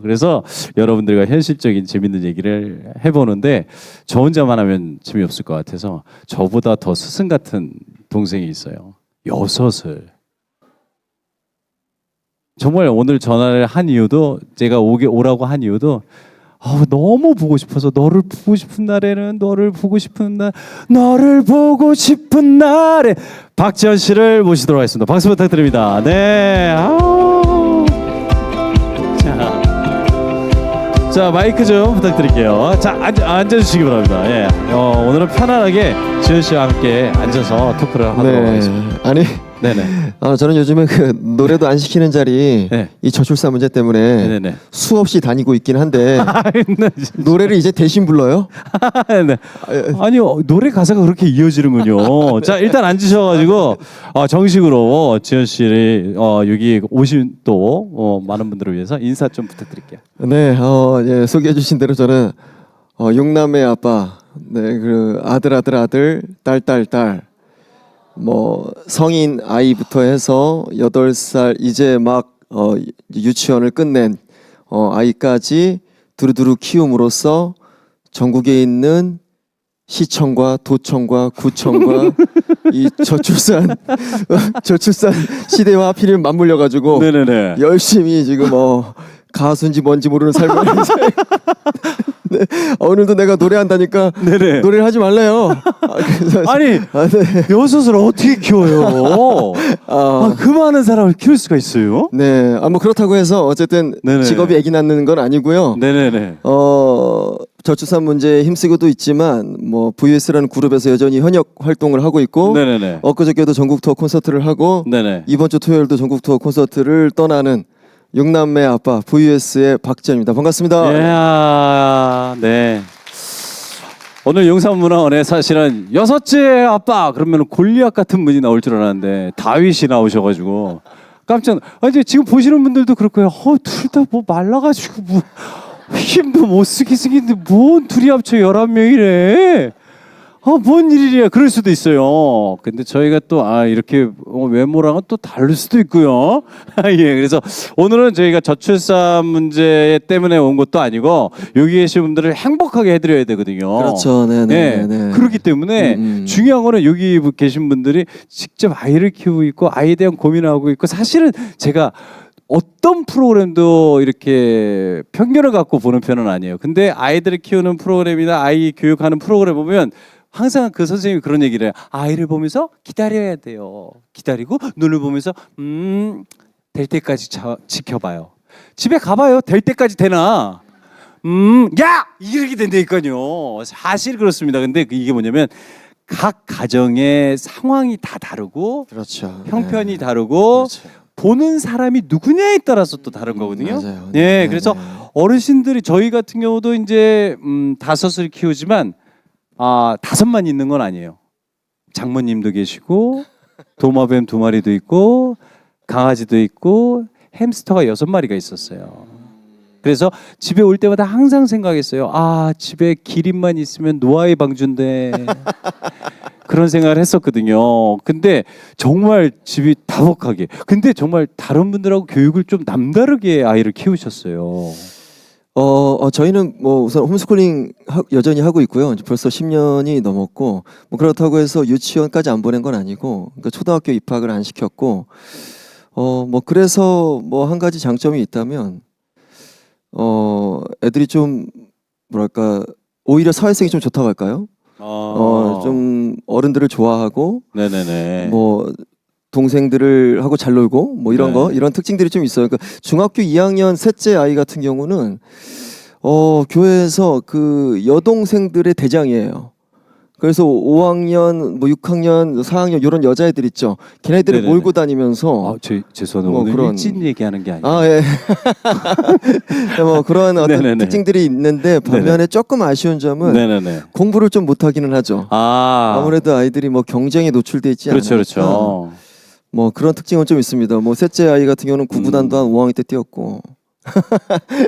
그래서 여러분들과 현실적인 재밌는 얘기를 해보는데 저 혼자만 하면 재미없을 것 같아서 저보다 더 스승 같은 동생이 있어요. 여섯을. 정말 오늘 전화를 한 이유도 제가 오라고 한 이유도 너무 보고 싶어서 너를 보고 싶은 날에는 너를 보고 싶은 날에 박지현 씨를 모시도록 하겠습니다. 박수 부탁드립니다. 네. 자 마이크 좀 부탁드릴게요. 자 앉아주시기 바랍니다. 예. 오늘은 편안하게 지현 씨와 함께 앉아서 토크를 하도록 하겠습니다. 아니, 네네. 저는 요즘에 그 노래도 안 시키는 자리 네. 이 저출산 문제 때문에 네네. 수없이 다니고 있긴 한데 노래를 이제 대신 불러요? 네. 아니요 노래 가사가 그렇게 이어지는군요. 자 일단 앉으셔가지고 정식으로 지현 씨 여기 오신 또 많은 분들을 위해서 인사 좀 부탁드릴게요. 네, 예, 소개해주신 대로 저는 육남매 아빠, 네, 그 아들, 딸, 뭐 성인 아이부터 해서 8살 이제 막 유치원을 끝낸 아이까지 두루두루 키움으로써 전국에 있는 시청과 도청과 구청과 이 저출산 시대와 하필이면 맞물려 가지고 네네네. 열심히 지금 가수인지 뭔지 모르는 삶을 네. 오늘도 내가 노래한다니까 네네. 노래를 하지 말래요. 아니 네. 여섯을 어떻게 키워요? 그 많은 사람을 키울 수가 있어요? 네, 뭐 그렇다고 해서 어쨌든 네네. 직업이 아기 낳는 건 아니고요. 네네네. 저출산 문제에 힘쓰고도 있지만 뭐 VS라는 그룹에서 여전히 현역 활동을 하고 있고, 네네네. 엊그저께도 전국 투어 콘서트를 하고, 네네. 이번 주 토요일도 전국 투어 콘서트를 떠나는 육남매 아빠 VS의 박지현입니다. 반갑습니다. 네. 오늘 용산문화원에 사실은 여섯째 아빠 그러면 골리앗 같은 분이 나올 줄 알았는데 다윗이 나오셔가지고 깜짝. 아니 지금 보시는 분들도 그럴 거예요. 둘 다 뭐 말라가지고 뭐 힘도 못 쓰게 생긴데 뭔 둘이 합쳐 11명이래. 뭔 일이야. 그럴 수도 있어요. 근데 저희가 또 이렇게 외모랑은 또 다를 수도 있고요. 예, 그래서 오늘은 저희가 저출산 문제 때문에 온 것도 아니고 여기 계신 분들을 행복하게 해드려야 되거든요. 그렇죠. 네네. 네. 그렇기 때문에 중요한 거는 여기 계신 분들이 직접 아이를 키우고 있고 아이에 대한 고민을 하고 있고, 사실은 제가 어떤 프로그램도 이렇게 편견을 갖고 보는 편은 아니에요. 근데 아이들을 키우는 프로그램이나 아이 교육하는 프로그램 보면 항상 그 선생님이 그런 얘기를 해요. 아이를 보면서 기다려야 돼요. 기다리고 눈을 보면서 될 때까지 지켜봐요. 집에 가봐요. 될 때까지 되나? 야! 이렇게 된다니까요. 사실 그렇습니다. 근데 이게 뭐냐면 각 가정의 상황이 다 다르고, 그렇죠. 형편이 다르고, 그렇죠. 보는 사람이 누구냐에 따라서 또 다른 거거든요. 맞아요. 네, 그래서 어르신들이 저희 같은 경우도 이제 5을 키우지만 5만 있는 건 아니에요. 장모님도 계시고 도마뱀 2마리도 있고 강아지도 있고 햄스터가 6마리가 있었어요. 그래서 집에 올 때마다 항상 생각했어요. 집에 기린만 있으면 노아의 방주인데 그런 생각을 했었거든요. 근데 정말 집이 다복하게. 근데 정말 다른 분들하고 교육을 좀 남다르게 아이를 키우셨어요. 저희는 뭐 우선 홈스쿨링 여전히 하고 있고요. 벌써 10년이 넘었고, 뭐 그렇다고 해서 유치원까지 안 보낸 건 아니고, 그러니까 초등학교 입학을 안 시켰고, 뭐 그래서 뭐 한 가지 장점이 있다면, 애들이 좀 뭐랄까 오히려 사회성이 좀 좋다고 할까요? 좀 어른들을 좋아하고, 네네네. 뭐 동생들을 하고 잘 놀고 뭐 이런 거, 이런 특징들이 좀 있어요. 그러니까 중학교 2학년 셋째 아이 같은 경우는 교회에서 그 여동생들의 대장이에요. 그래서 5학년, 뭐 6학년, 4학년 이런 여자애들 있죠. 걔네들을 네네네. 몰고 다니면서 죄송합니다. 뭐 오늘 그런- 일진 얘기하는 게 아니에요. 예. 뭐 그런 어떤 네네네. 특징들이 있는데 반면에 네네. 조금 아쉬운 점은 네네네. 공부를 좀 못하기는 하죠. 아무래도 아이들이 뭐 경쟁에 노출돼 있지 않으니까. 그렇죠. 뭐 그런 특징은 좀 있습니다. 뭐 셋째 아이 같은 경우는 구구단도 한 5학년 때 뛰었고.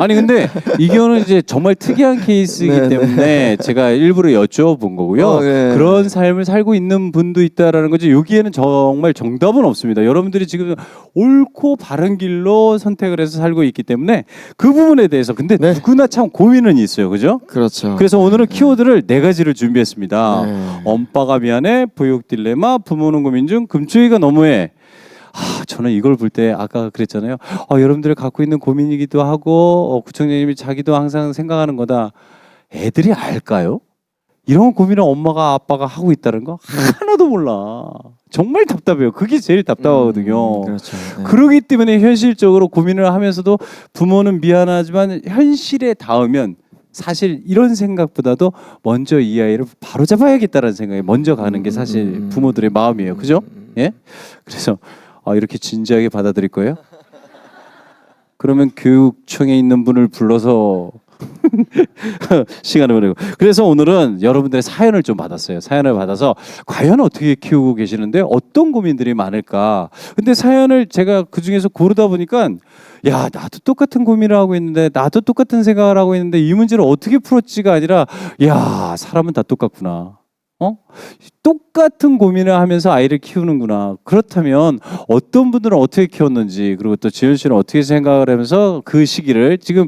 아니 근데 이거는 이제 정말 특이한 케이스이기 네, 때문에 제가 일부러 여쭤본 거고요. 네. 그런 삶을 살고 있는 분도 있다라는 거죠. 여기에는 정말 정답은 없습니다. 여러분들이 지금 옳고 바른 길로 선택을 해서 살고 있기 때문에 그 부분에 대해서 근데 네. 누구나 참 고민은 있어요. 그죠? 그렇죠. 그래서 오늘은 키워드를 네 가지를 준비했습니다. 네. 엄빠가 미안해, 부육 딜레마, 부모는 고민 중, 금쪽이가 너무해. 저는 이걸 볼 때 아까 그랬잖아요. 여러분들이 갖고 있는 고민이기도 하고 구청장님이 자기도 항상 생각하는 거다. 애들이 알까요? 이런 고민을 엄마가 아빠가 하고 있다는 거 하나도 몰라. 정말 답답해요. 그게 제일 답답하거든요. 그렇죠. 네. 그러기 때문에 현실적으로 고민을 하면서도 부모는 미안하지만 현실에 닿으면 사실 이런 생각보다도 먼저 이 아이를 바로 잡아야겠다는 생각이 먼저 가는 게 사실 부모들의 마음이에요. 그죠? 예? 그래서 이렇게 진지하게 받아들일 거예요? 그러면 교육청에 있는 분을 불러서 시간을 보내고. 그래서 오늘은 여러분들의 사연을 좀 받았어요. 사연을 받아서 과연 어떻게 키우고 계시는데 어떤 고민들이 많을까. 근데 사연을 제가 그 중에서 고르다 보니까 야, 나도 똑같은 고민을 하고 있는데 나도 똑같은 생각을 하고 있는데 이 문제를 어떻게 풀었지가 아니라 야, 사람은 다 똑같구나. 똑같은 고민을 하면서 아이를 키우는구나. 그렇다면 어떤 분들은 어떻게 키웠는지, 그리고 또 지현 씨는 어떻게 생각을 하면서 그 시기를 지금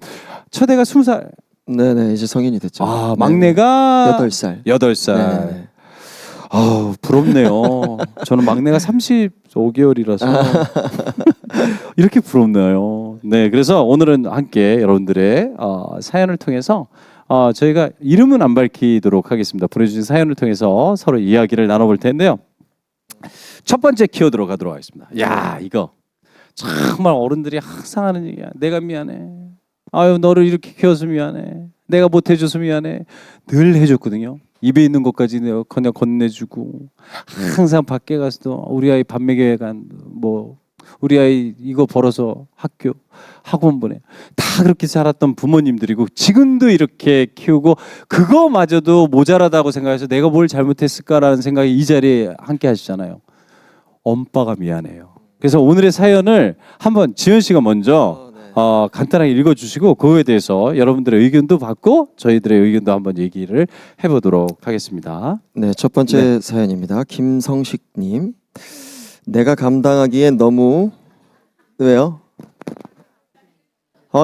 첫애가 20살. 네네, 이제 성인이 됐죠. 막내가 8살. 8살. 네네. 부럽네요. 저는 막내가 35개월이라서 이렇게 부럽네요. 네, 그래서 오늘은 함께 여러분들의 사연을 통해서 저희가 이름은 안 밝히도록 하겠습니다. 보내주신 사연을 통해서 서로 이야기를 나눠볼 텐데요. 첫 번째 키워드로 가도록 하겠습니다. 야, 이거 정말 어른들이 항상 하는 얘기야. 내가 미안해. 아유, 너를 이렇게 키워서 미안해. 내가 못 해줘서 미안해. 늘 해줬거든요. 입에 있는 것까지 내가 그냥 건네주고 항상 밖에 가서도 우리 아이 밥 먹여야 우리 아이 이거 벌어서 학원 보내. 다 그렇게 자랐던 부모님들이고 지금도 이렇게 키우고 그거마저도 모자라다고 생각해서 내가 뭘 잘못했을까라는 생각이 이 자리에 함께 하시잖아요. 엄빠가 미안해요. 그래서 오늘의 사연을 한번 지현 씨가 먼저 간단하게 읽어주시고 그거에 대해서 여러분들의 의견도 받고 저희들의 의견도 한번 얘기를 해보도록 하겠습니다. 네, 첫 번째 사연입니다. 김성식님. 내가 감당하기엔 너무 왜요?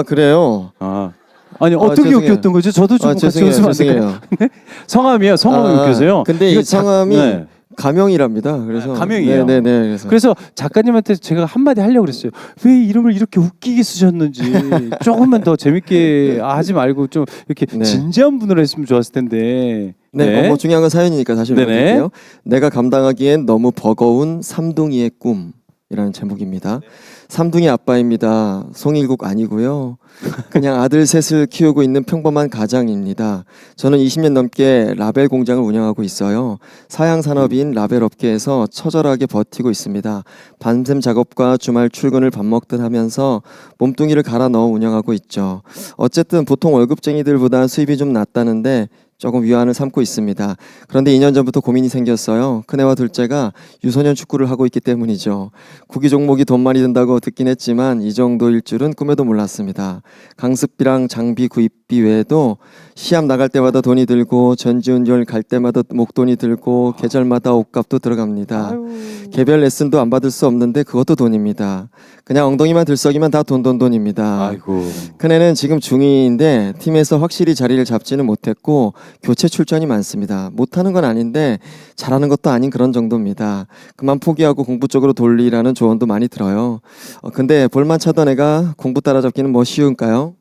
그래요? 아니 어떻게 죄송해요. 웃겼던 거죠? 저도 좀 같이 웃으면 안 될까요? 성함이요? 성함이 웃겨서요. 근데 이 성함이 가명이랍니다. 그래서 가명이에요. 네네네. 그래서 작가님한테 제가 한마디 하려고 그랬어요. 왜 이름을 이렇게 웃기게 쓰셨는지 조금만 더 재밌게 하지 말고 좀 이렇게 진지한 분으로 했으면 좋았을 텐데. 네, 중요한 건 사연이니까 다시 읽어드릴게요. 내가 감당하기엔 너무 버거운 삼둥이의 꿈이라는 제목입니다. 삼둥이 아빠입니다. 송일국 아니고요. 그냥 아들 셋을 키우고 있는 평범한 가장입니다. 저는 20년 넘게 라벨 공장을 운영하고 있어요. 사양 산업인 라벨 업계에서 처절하게 버티고 있습니다. 밤샘 작업과 주말 출근을 밥 먹듯 하면서 몸뚱이를 갈아 넣어 운영하고 있죠. 어쨌든 보통 월급쟁이들보다 수입이 좀 낮다는데 조금 위안을 삼고 있습니다. 그런데 2년 전부터 고민이 생겼어요. 큰애와 둘째가 유소년 축구를 하고 있기 때문이죠. 구기 종목이 돈 많이 든다고 듣긴 했지만 이 정도일 줄은 꿈에도 몰랐습니다. 강습비랑 장비 구입비 외에도 시합 나갈 때마다 돈이 들고 전지훈련 갈 때마다 목돈이 들고 계절마다 옷값도 들어갑니다. 개별 레슨도 안 받을 수 없는데 그것도 돈입니다. 그냥 엉덩이만 들썩이면 다 돈입니다. 큰애는 지금 중2인데 팀에서 확실히 자리를 잡지는 못했고 교체 출전이 많습니다. 못하는 건 아닌데 잘하는 것도 아닌 그런 정도입니다. 그만 포기하고 공부 쪽으로 돌리라는 조언도 많이 들어요. 근데 볼만 차던 애가 공부 따라잡기는 뭐 쉬운가요?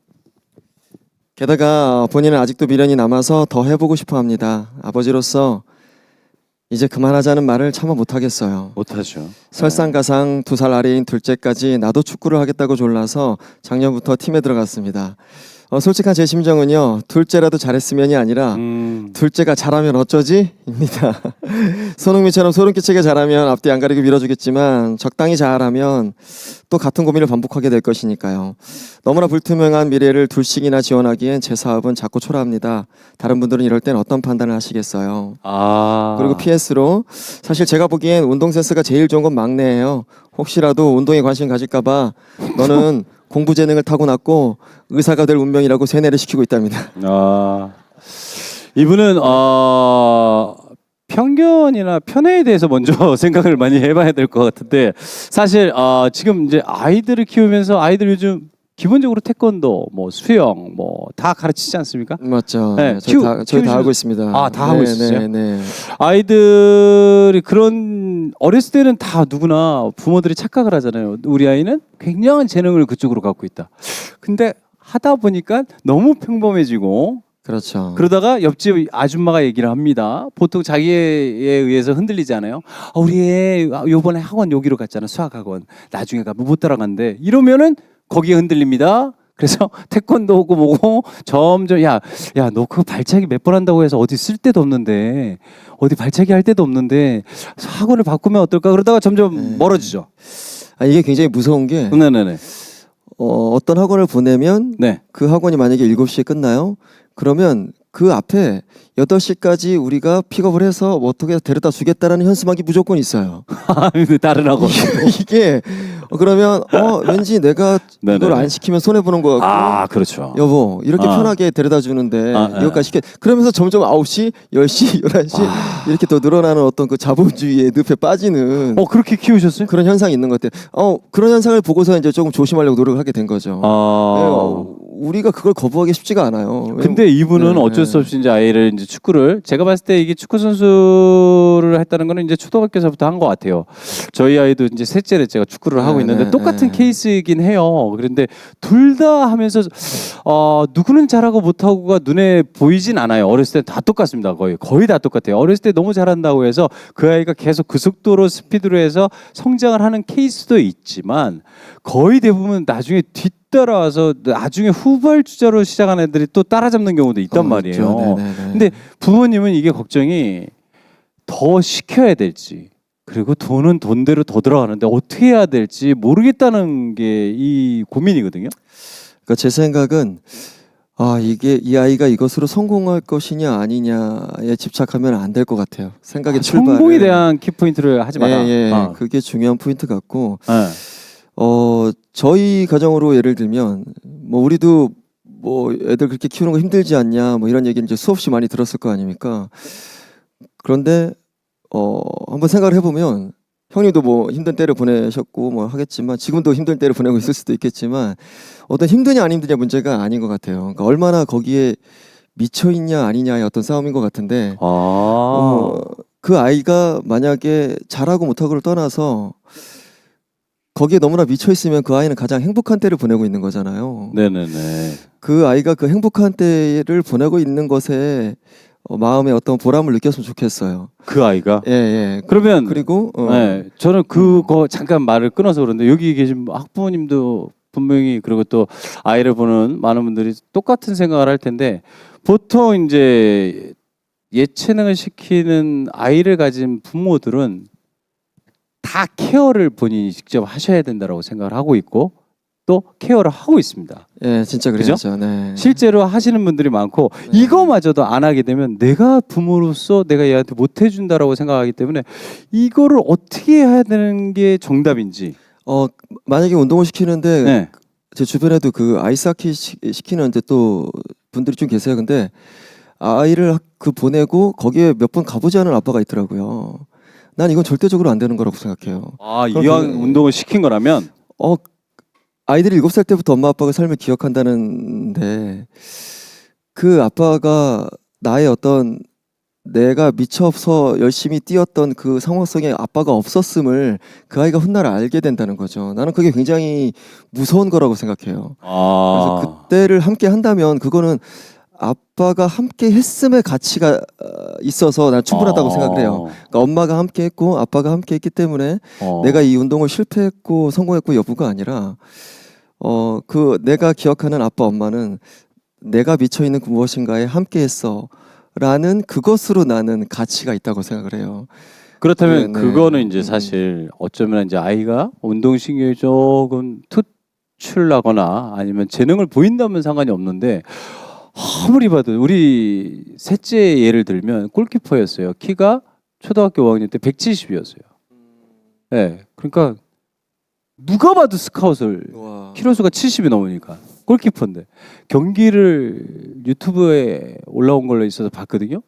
게다가 본인은 아직도 미련이 남아서 더 해보고 싶어 합니다. 아버지로서 이제 그만하자는 말을 차마 못하겠어요. 못하죠. 설상가상 2살 아래인 둘째까지 나도 축구를 하겠다고 졸라서 작년부터 팀에 들어갔습니다. 솔직한 제 심정은요. 둘째라도 잘했으면이 아니라 둘째가 잘하면 어쩌지? 입니다. 손흥민처럼 소름 끼치게 잘하면 앞뒤 안 가리고 밀어주겠지만 적당히 잘하면 또 같은 고민을 반복하게 될 것이니까요. 너무나 불투명한 미래를 둘씩이나 지원하기엔 제 사업은 자꾸 초라합니다. 다른 분들은 이럴 땐 어떤 판단을 하시겠어요? 그리고 PS로 사실 제가 보기엔 운동 센스가 제일 좋은 건 막내예요. 혹시라도 운동에 관심 가질까 봐 너는 공부 재능을 타고났고 의사가 될 운명이라고 세뇌를 시키고 있답니다. 이분은 편견이나 편애에 대해서 먼저 생각을 많이 해봐야 될 것 같은데 사실 지금 이제 아이들을 키우면서 아이들 요즘 기본적으로 태권도, 뭐 수영, 뭐 다 가르치지 않습니까? 맞죠. 네, 저희 다 하고 있습니다. 다 하고 있으세요? 네. 아이들이 그런 어렸을 때는 다 누구나 부모들이 착각을 하잖아요. 우리 아이는 굉장한 재능을 그쪽으로 갖고 있다. 근데 하다 보니까 너무 평범해지고 그렇죠. 그러다가 옆집 아줌마가 얘기를 합니다. 보통 자기에 의해서 흔들리지 않아요. 우리 애 요번에 학원 여기로 갔잖아. 수학학원. 나중에 가면 못 따라간대. 이러면은 거기에 흔들립니다. 그래서 태권도 오고 뭐고 점점 야 너 그거 발차기 몇 번 한다고 해서 어디 쓸 데도 없는데 어디 발차기 할 데도 없는데 학원을 바꾸면 어떨까 그러다가 점점 멀어지죠. 이게 굉장히 무서운 게 네네네. 어떤 학원을 보내면 네. 그 학원이 만약에 7시에 끝나요. 그러면 그 앞에 8시까지 우리가 픽업을 해서 뭐 어떻게 데려다 주겠다라는 현수막이 무조건 있어요. 다른 학원. 이게 그러면 왠지 내가 네네네. 이걸 안 시키면 손해 보는 거 같고. 그렇죠. 여보 이렇게 편하게 데려다 주는데 이것까지 시켜. 그러면서 점점 9시, 10시, 11시 이렇게 더 늘어나는 어떤 그 자본주의의 늪에 빠지는 그렇게 키우셨어요? 그런 현상이 있는 것 같아요. 그런 현상을 보고서 이제 조금 조심하려고 노력을 하게 된 거죠. 우리가 그걸 거부하기 쉽지가 않아요. 근데 이분은 네, 어쩔 수 없이 이제 아이를 이제 축구를 제가 봤을 때 이게 축구 선수를 했다는 거는 이제 초등학교에서부터 한 것 같아요. 저희 아이도 이제 셋째를 제가 축구를 하고 있는데 똑같은 케이스이긴 해요. 그런데 둘 다 하면서 누구는 잘하고 못하고가 눈에 보이진 않아요. 어렸을 때 다 똑같습니다. 거의 다 똑같아요. 어렸을 때 너무 잘한다고 해서 그 아이가 계속 그 속도로 스피드로 해서 성장을 하는 케이스도 있지만 거의 대부분 나중에 따라와서 나중에 후발주자로 시작한 애들이 또 따라잡는 경우도 있단 말이에요. 근데 부모님은 이게 걱정이 더 시켜야 될지 그리고 돈은 돈대로 더 들어가는데 어떻게 해야 될지 모르겠다는 게 이 고민이거든요. 그러니까 제 생각은 이 아이가 이것으로 성공할 것이냐 아니냐에 집착하면 안 될 것 같아요. 생각의 출발을. 성공에 대한 키포인트를 하지 마라. 그게 중요한 포인트 같고. 네. 저희 가정으로 예를 들면 뭐 우리도 뭐 애들 그렇게 키우는 거 힘들지 않냐 뭐 이런 얘기를 이제 수없이 많이 들었을 거 아닙니까? 그런데 한번 생각을 해보면 형님도 뭐 힘든 때를 보내셨고 뭐 하겠지만 지금도 힘든 때를 보내고 있을 수도 있겠지만 어떤 힘드냐 안 힘드냐 문제가 아닌 것 같아요. 그러니까 얼마나 거기에 미쳐 있냐 아니냐의 어떤 싸움인 것 같은데 그 아이가 만약에 잘하고 못하고를 떠나서 거기에 너무나 미쳐 있으면 그 아이는 가장 행복한 때를 보내고 있는 거잖아요. 네네네. 그 아이가 그 행복한 때를 보내고 있는 것에 마음에 어떤 보람을 느꼈으면 좋겠어요. 그 아이가. 예. 그러면 그리고 네, 저는 그거 잠깐 말을 끊어서 그런데 여기 계신 학부모님도 분명히 그리고 또 아이를 보는 많은 분들이 똑같은 생각을 할 텐데 보통 이제 예체능을 시키는 아이를 가진 부모들은 다 케어를 본인이 직접 하셔야 된다고 생각을 하고 있고 또 케어를 하고 있습니다. 예, 진짜 그렇죠. 네. 실제로 하시는 분들이 많고 이거마저도 안 하게 되면 내가 부모로서 내가 얘한테 못 해준다라고 생각하기 때문에 이거를 어떻게 해야 되는 게 정답인지. 만약에 운동을 시키는데 네. 제 주변에도 그 아이스하키 시키는 이제 또 분들이 좀 계세요. 근데 아이를 그 보내고 거기에 몇 번 가보지 않은 아빠가 있더라고요. 난 이건 절대적으로 안 되는 거라고 생각해요. 이왕 운동을 시킨 거라면 아이들이 7살 때부터 엄마 아빠가 삶을 기억한다는데 그 아빠가 나의 어떤 내가 미쳐서 열심히 뛰었던 그 상황 속에 아빠가 없었음을 그 아이가 훗날 알게 된다는 거죠. 나는 그게 굉장히 무서운 거라고 생각해요. 그래서 그때를 함께 한다면 그거는 아빠가 함께 했음의 가치가 있어서 난 충분하다고 생각을 해요. 그러니까 엄마가 함께 했고 아빠가 함께 했기 때문에 내가 이 운동을 실패했고 성공했고 여부가 아니라 그 내가 기억하는 아빠 엄마는 내가 미쳐 있는 그 무엇인가에 함께 했어 라는 그것으로 나는 가치가 있다고 생각을 해요. 그렇다면 그거는 이제 사실 어쩌면 이제 아이가 운동신경이 조금 특출나거나 아니면 재능을 보인다면 상관이 없는데 아무리 봐도 우리 셋째 예를 들면 골키퍼였어요. 키가 초등학교 5학년 때 170이었어요. 네, 그러니까 누가 봐도 스카웃을 와. 키로수가 70이 넘으니까 골키퍼인데 경기를 유튜브에 올라온 걸로 있어서 봤거든요.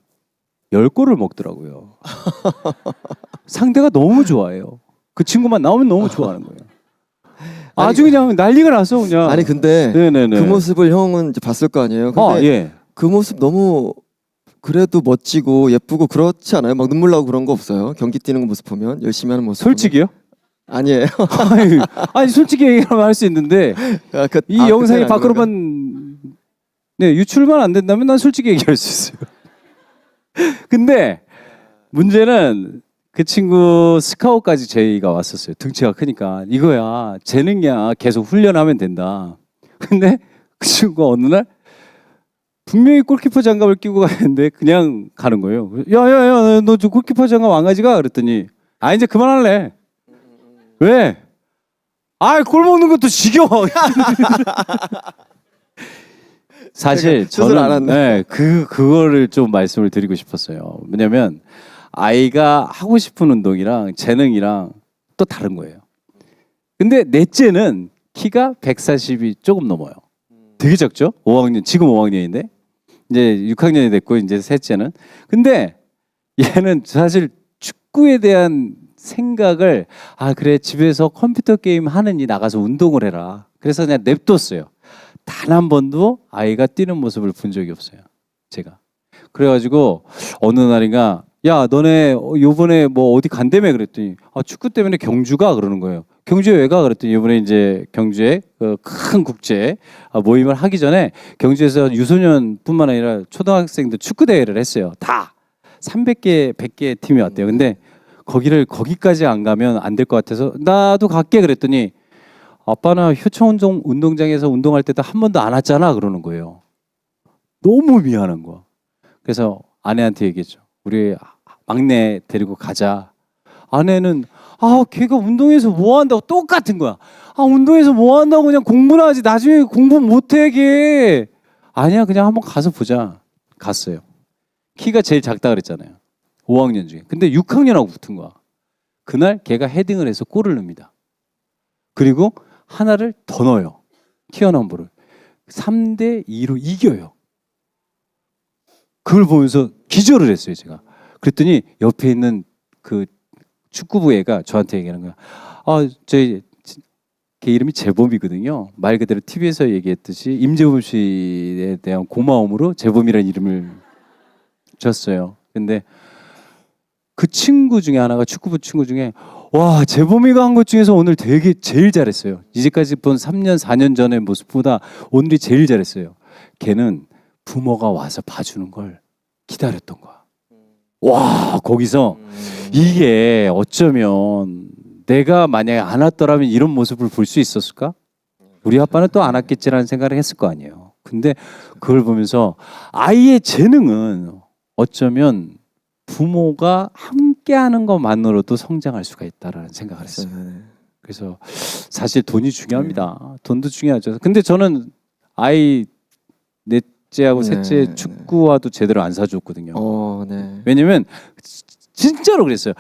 10골을 먹더라고요. 상대가 너무 좋아해요. 그 친구만 나오면 너무 좋아하는 거예요. 아주 그냥 난리가 났어 그냥. 아니 근데 네네네. 그 모습을 형은 이제 봤을 거 아니에요. 근데 예. 그 모습 너무 그래도 멋지고 예쁘고 그렇지 않아요? 막 눈물 나고 그런 거 없어요? 경기 뛰는 모습 보면 열심히 하는 모습. 솔직히요? 아니에요. 아니 솔직히 얘기하면 할 수 있는데 이 영상이 밖으로만 유출만 안 된다면 난 솔직히 얘기할 수 있어요. 근데 문제는 그 친구 스카웃까지 제의가 왔었어요. 등치가 크니까 이거야 재능이야 계속 훈련하면 된다. 근데 그 친구가 어느 날 분명히 골키퍼 장갑을 끼고 가는데 그냥 가는 거예요. 야야야 너 저 골키퍼 장갑 안 가지가 그랬더니 아 이제 그만할래. 왜? 아, 골 먹는 것도 지겨워. 사실 저는 그거를 좀 말씀을 드리고 싶었어요. 왜냐면 아이가 하고 싶은 운동이랑 재능이랑 또 다른 거예요. 근데 넷째는 키가 140이 조금 넘어요. 되게 작죠? 5학년 지금 5학년인데 이제 6학년이 됐고 이제 셋째는. 근데 얘는 사실 축구에 대한 생각을 그래 집에서 컴퓨터 게임 하느니 나가서 운동을 해라. 그래서 그냥 냅뒀어요. 단 한 번도 아이가 뛰는 모습을 본 적이 없어요. 제가. 그래가지고 어느 날인가 야 너네 요번에 뭐 어디 간다며 그랬더니 축구 때문에 경주 가 그러는 거예요. 경주에 왜 가 그랬더니 이번에 이제 경주에 그 큰 국제 모임을 하기 전에 경주에서 유소년뿐만 아니라 초등학생들 축구 대회를 했어요. 다 300개 100개 팀이 왔대요. 근데 거기까지 안 가면 안 될 것 같아서 나도 갈게 그랬더니 아빠나 효청 운동장에서 운동할 때도 한 번도 안 왔잖아 그러는 거예요. 너무 미안한 거야. 그래서 아내한테 얘기했죠. 우리 막내 데리고 가자. 아내는 걔가 운동해서 뭐 한다고 똑같은 거야. 운동해서 뭐 한다고 그냥 공부나 하지 나중에 공부 못해 걔. 아니야 그냥 한번 가서 보자. 갔어요. 키가 제일 작다 그랬잖아요. 5학년 중에. 근데 6학년하고 붙은 거야. 그날 걔가 헤딩을 해서 골을 넣습니다. 그리고 하나를 더 넣어요. 티어넘버를. 3대2로 이겨요. 그걸 보면서 기절을 했어요, 제가. 그랬더니 옆에 있는 그 축구부 애가 저한테 얘기하는 거야. 저희 걔 이름이 재범이거든요. 말 그대로 TV에서 얘기했듯이 임재범 씨에 대한 고마움으로 재범이라는 이름을 줬어요. 근데 그 친구 중에 하나가 축구부 친구 중에 와 재범이가 한 것 중에서 오늘 되게 제일 잘했어요. 이제까지 본 3년 4년 전의 모습보다 오늘이 제일 잘했어요. 걔는 부모가 와서 봐주는 걸 기다렸던 거야. 와 거기서 이게 어쩌면 내가 만약에 안 왔더라면 이런 모습을 볼 수 있었을까? 우리 아빠는 또 안 왔겠지라는 생각을 했을 거 아니에요. 근데 그걸 보면서 아이의 재능은 어쩌면 부모가 함께하는 것만으로도 성장할 수가 있다라는 생각을 했어요. 그래서 사실 돈이 중요합니다. 돈도 중요하죠. 근데 저는 아이 넷째하고 셋째 축구화도 제대로 안 사줬거든요. 왜냐면 진짜로 그랬어요.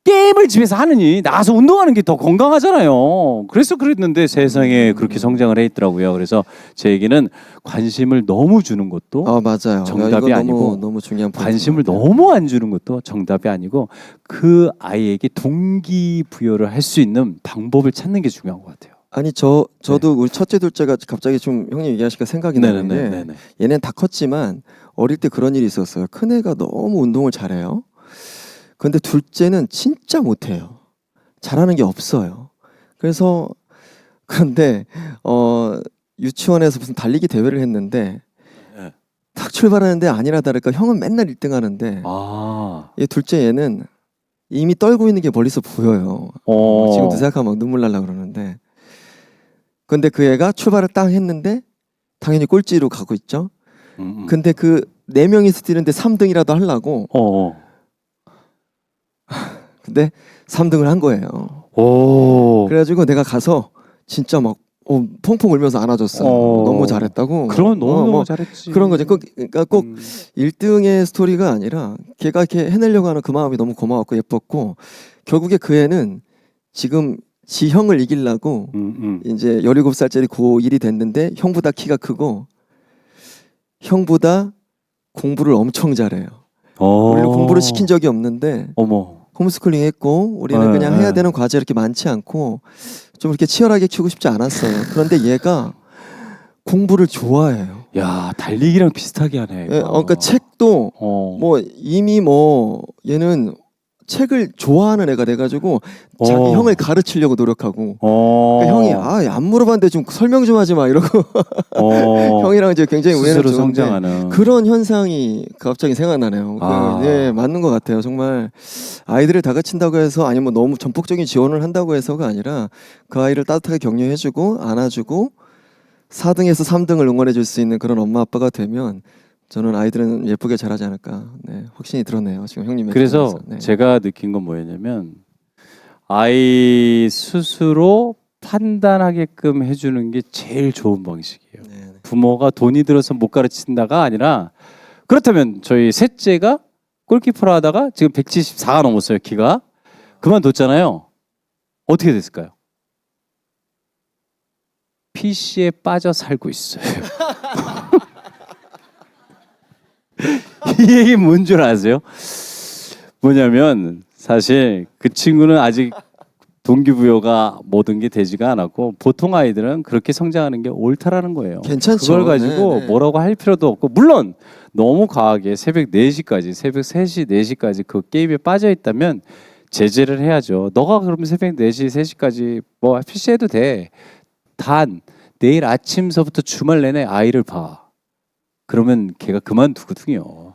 게임을 집에서 하느니 나가서 운동하는 게 더 건강하잖아요. 그래서 그랬는데 세상에 그렇게 성장을 해 있더라고요. 그래서 제 얘기는 관심을 너무 주는 것도 맞아요. 정답이 아니고 너무 중요한 관심을 너무 안 주는 것도 정답이 아니고 그 아이에게 동기부여를 할 수 있는 방법을 찾는 게 중요한 것 같아요. 아니 저도 우리 첫째 둘째가 갑자기 좀 형님 얘기하시니까 생각이 나는데 얘는 다 컸지만 어릴 때 그런 일이 있었어요. 큰 애가 너무 운동을 잘해요. 근데 둘째는 진짜 못해요. 잘하는 게 없어요. 그런데 유치원에서 무슨 달리기 대회를 했는데 딱 출발하는데 아니나 다를까 형은 맨날 1등 하는데 얘 둘째 얘는 이미 떨고 있는 게 멀리서 보여요. 지금도 생각하면 막 눈물 날라 그러는데 근데 그 애가 출발을 딱 했는데 당연히 꼴찌로 가고 있죠. 근데 그 4명이서 뛰는데 3등이라도 하려고 근데 3등을 한 거예요. 그래가지고 내가 가서 진짜 막 펑펑 울면서 안아줬어요. 너무 잘했다고. 그럼 너무 잘했지. 그런 거죠. 그러니까 꼭 1등의 스토리가 아니라 걔가 이렇게 해내려고 하는 그 마음이 너무 고마웠고 예뻤고 결국에 그 애는 지금 지 형을 이기려고 이제 17살짜리 고1이 됐는데 형보다 키가 크고 형보다 공부를 엄청 잘해요. 우리는 공부를 시킨 적이 없는데 어머. 홈스쿨링 했고 우리는 그냥 해야 되는 과제 이렇게 많지 않고 좀 이렇게 치열하게 키우고 싶지 않았어요. 그런데 얘가 공부를 좋아해요. 야, 달리기랑 비슷하게 하네. 예, 그러니까 책도 뭐 이미 뭐 얘는 책을 좋아하는 애가 돼가지고 자기 형을 가르치려고 노력하고 그러니까 형이 안 물어봤는데 좀 설명 좀 하지 마 이러고 형이랑 이제 굉장히 우애는 스스로 좋은데 성장하는 그런 현상이 갑자기 생각나네요. 네, 맞는 것 같아요. 정말 아이들을 다그친다고 해서 아니면 너무 전폭적인 지원을 한다고 해서가 아니라 그 아이를 따뜻하게 격려해주고 안아주고 4등에서 3등을 응원해줄 수 있는 그런 엄마 아빠가 되면 저는 아이들은 예쁘게 자라지 않을까 확신이 들었네요. 지금 형님의 그래서 말에서. 네. 제가 느낀 건 뭐였냐면 아이 스스로 판단하게끔 해주는 게 제일 좋은 방식이에요. 네. 부모가 돈이 들어서 못 가르친다가 아니라 그렇다면 저희 셋째가 골키퍼를 하다가 지금 174가 넘었어요. 키가 그만뒀잖아요. 어떻게 됐을까요? PC에 빠져 살고 있어요. 이 얘기 뭔 줄 아세요? 뭐냐면 사실 그 친구는 아직 동기부여가 모든 게 되지가 않았고 보통 아이들은 그렇게 성장하는 게 옳다라는 거예요. 괜찮죠. 그걸 가지고 네네. 뭐라고 할 필요도 없고 물론 너무 과하게 새벽 4시까지 새벽 3시 4시까지 그 게임에 빠져 있다면 제재를 해야죠. 너가 그러면 새벽 4시 3시까지 뭐 PC해도 돼. 단 내일 아침서부터 주말 내내 아이를 봐. 그러면 걔가 그만두거든요.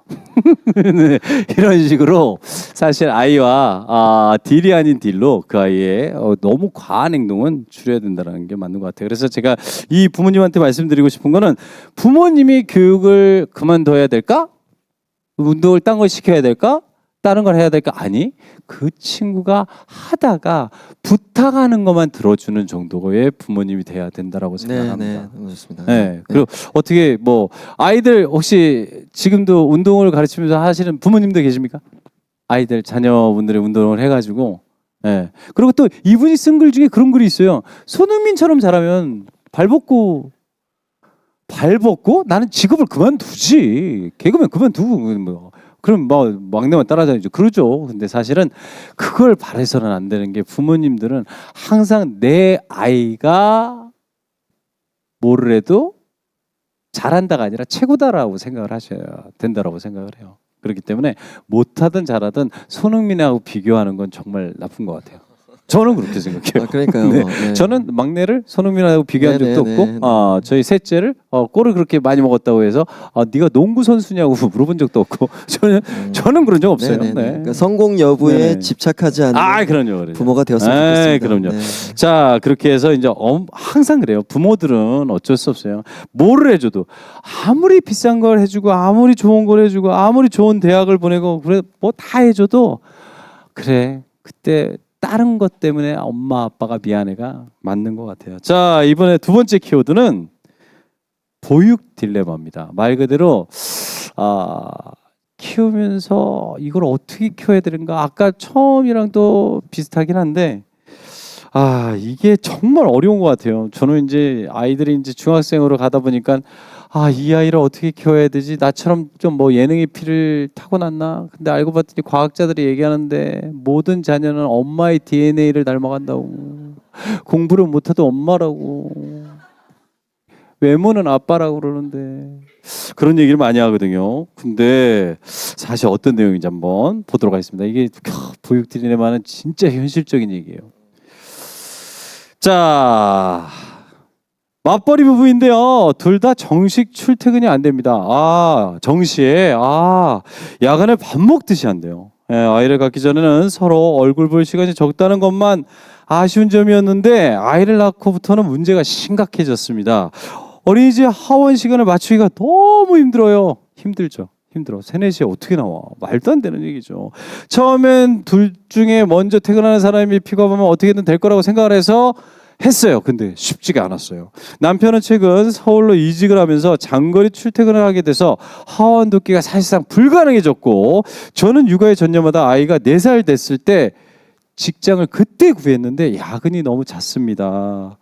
네, 이런 식으로 사실 아이와 딜이 아닌 딜로 그 아이의 너무 과한 행동은 줄여야 된다는 게 맞는 것 같아요. 그래서 제가 이 부모님한테 말씀드리고 싶은 거는 부모님이 교육을 그만둬야 될까? 운동을 딴 걸 시켜야 될까? 다른 걸 해야 될까? 아니, 그 친구가 하다가 부탁하는 것만 들어주는 정도의 부모님이 돼야 된다라고 생각합니다. 네, 좋습니다. 네. 그리고 어떻게 뭐 아이들 혹시 지금도 운동을 가르치면서 하시는 부모님도 계십니까? 아이들 자녀분들의 운동을 해가지고. 네. 그리고 또 이분이 쓴 글 중에 그런 글이 있어요. 손흥민처럼 잘하면 발 벗고 나는 직업을 그만두지. 개그맨 그만두고 뭐. 그럼 뭐 막내만 따라다니죠. 그러죠. 근데 사실은 그걸 바라서는 안 되는 게 부모님들은 항상 내 아이가 뭐를 해도 잘한다가 아니라 최고다라고 생각을 하셔야 된다라고 생각을 해요. 그렇기 때문에 못하든 잘하든 손흥민하고 비교하는 건 정말 나쁜 것 같아요. 저는 그렇게 생각해요. 그러니까요. 네. 네. 저는 막내를 손흥민하고 비교한 적도 네, 없고 네, 네. 저희 셋째를 골을 그렇게 많이 먹었다고 해서 네가 농구 선수냐고 물어본 적도 없고 저는 그런 적 없어요. 네네네. 네. 그러니까 성공 여부에 네네. 집착하지 않는 그럼요. 부모가 되었으면 네, 좋겠습니다. 그럼요. 자, 그렇게 해서 이제 항상 그래요. 부모들은 어쩔 수 없어요. 뭐를 해줘도 아무리 비싼 걸 해주고 아무리 좋은 걸 해주고 아무리 좋은 대학을 보내고 그래 뭐 다 해줘도 그래 그때 다른 것 때문에 엄마 아빠가 미안해가 맞는 것 같아요. 자, 이번에 두 번째 키워드는 보육 딜레마입니다. 말 그대로 키우면서 이걸 어떻게 키워야 되는가. 아까 처음이랑 또 비슷하긴 한데 이게 정말 어려운 것 같아요. 저는 이제 아이들이 이제 중학생으로 가다 보니까 이 아이를 어떻게 키워야 되지? 나처럼 좀 뭐 예능의 피를 타고났나? 근데 알고 봤더니 과학자들이 얘기하는데 모든 자녀는 엄마의 DNA를 닮아간다고. 공부를 못해도 엄마라고. 외모는 아빠라고 그러는데 그런 얘기를 많이 하거든요. 근데 사실 어떤 내용인지 한번 보도록 하겠습니다. 이게 보육 딜레마는 진짜 현실적인 얘기예요. 자, 맞벌이 부부인데요. 둘 다 정식 출퇴근이 안 됩니다. 정시에 야간에 밥 먹듯이 한대요. 아이를 갖기 전에는 서로 얼굴 볼 시간이 적다는 것만 아쉬운 점이었는데 아이를 낳고부터는 문제가 심각해졌습니다. 어린이집 하원 시간을 맞추기가 너무 힘들어요. 힘들죠. 힘들어. 3, 4시에 어떻게 나와? 말도 안 되는 얘기죠. 처음엔 둘 중에 먼저 퇴근하는 사람이 픽업하면 어떻게든 될 거라고 생각을 해서 했어요. 근데 쉽지가 않았어요. 남편은 최근 서울로 이직을 하면서 장거리 출퇴근을 하게 돼서 하원 돕기가 사실상 불가능해졌고 저는 육아에 전념하다 아이가 4살 됐을 때 직장을 그때 구했는데 야근이 너무 잦습니다.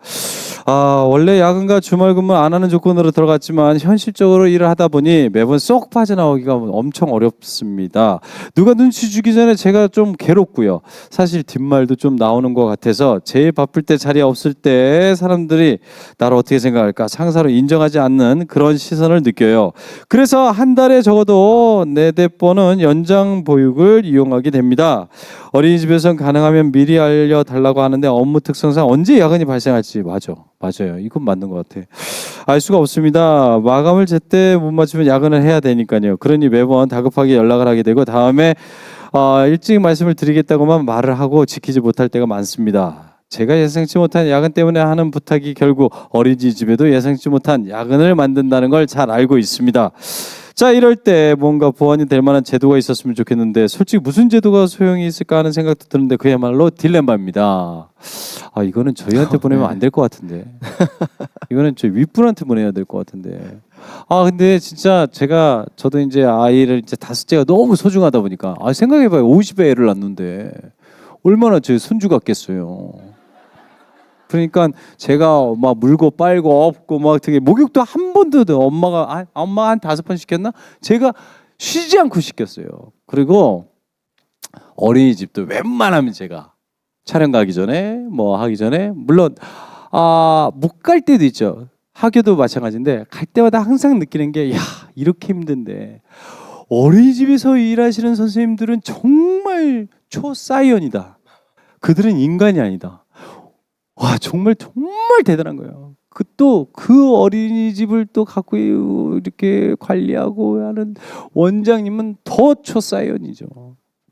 원래 야근과 주말 근무 안 하는 조건으로 들어갔지만 현실적으로 일을 하다 보니 매번 쏙 빠져나오기가 엄청 어렵습니다. 누가 눈치 주기 전에 제가 좀 괴롭고요. 사실 뒷말도 좀 나오는 것 같아서 제일 바쁠 때 자리에 없을 때 사람들이 나를 어떻게 생각할까 상사로 인정하지 않는 그런 시선을 느껴요. 그래서 한 달에 적어도 4-4번은 연장 보육을 이용하게 됩니다. 어린이집에선 가능하면 미리 알려달라고 하는데 업무 특성상 언제 야근이 발생할지 맞아요. 이건 맞는 것 같아. 알 수가 없습니다. 마감을 제때 못 맞추면 야근을 해야 되니까요. 그러니 매번 다급하게 연락을 하게 되고 다음에 일찍 말씀을 드리겠다고만 말을 하고 지키지 못할 때가 많습니다. 제가 예상치 못한 야근 때문에 하는 부탁이 결국 어린이집에도 예상치 못한 야근을 만든다는 걸 잘 알고 있습니다. 자, 이럴 때 뭔가 보완이 될 만한 제도가 있었으면 좋겠는데 솔직히 무슨 제도가 소용이 있을까 하는 생각도 드는데 그야말로 딜레마입니다. 이거는 저희한테 보내면 안 될 것 같은데. 이거는 저희 윗분한테 보내야 될 것 같은데. 근데 진짜 저도 이제 아이를 이제 5째가 너무 소중하다 보니까 생각해봐요. 50에 애를 낳는데 얼마나 제 손주 같겠어요. 그러니까 제가 막 물고 빨고 업고 막 되게 목욕도 한 번도 엄마가 한 5번 시켰나? 제가 쉬지 않고 시켰어요. 그리고 어린이집도 웬만하면 제가 촬영 가기 전에 뭐 하기 전에 물론 못 갈 때도 있죠. 학교도 마찬가지인데 갈 때마다 항상 느끼는 게 이렇게 힘든데 어린이집에서 일하시는 선생님들은 정말 초사이언이다. 그들은 인간이 아니다. 정말 대단한 거예요. 그 어린이집을 또 갖고 이렇게 관리하고 하는 원장님은 더 초사이언이죠.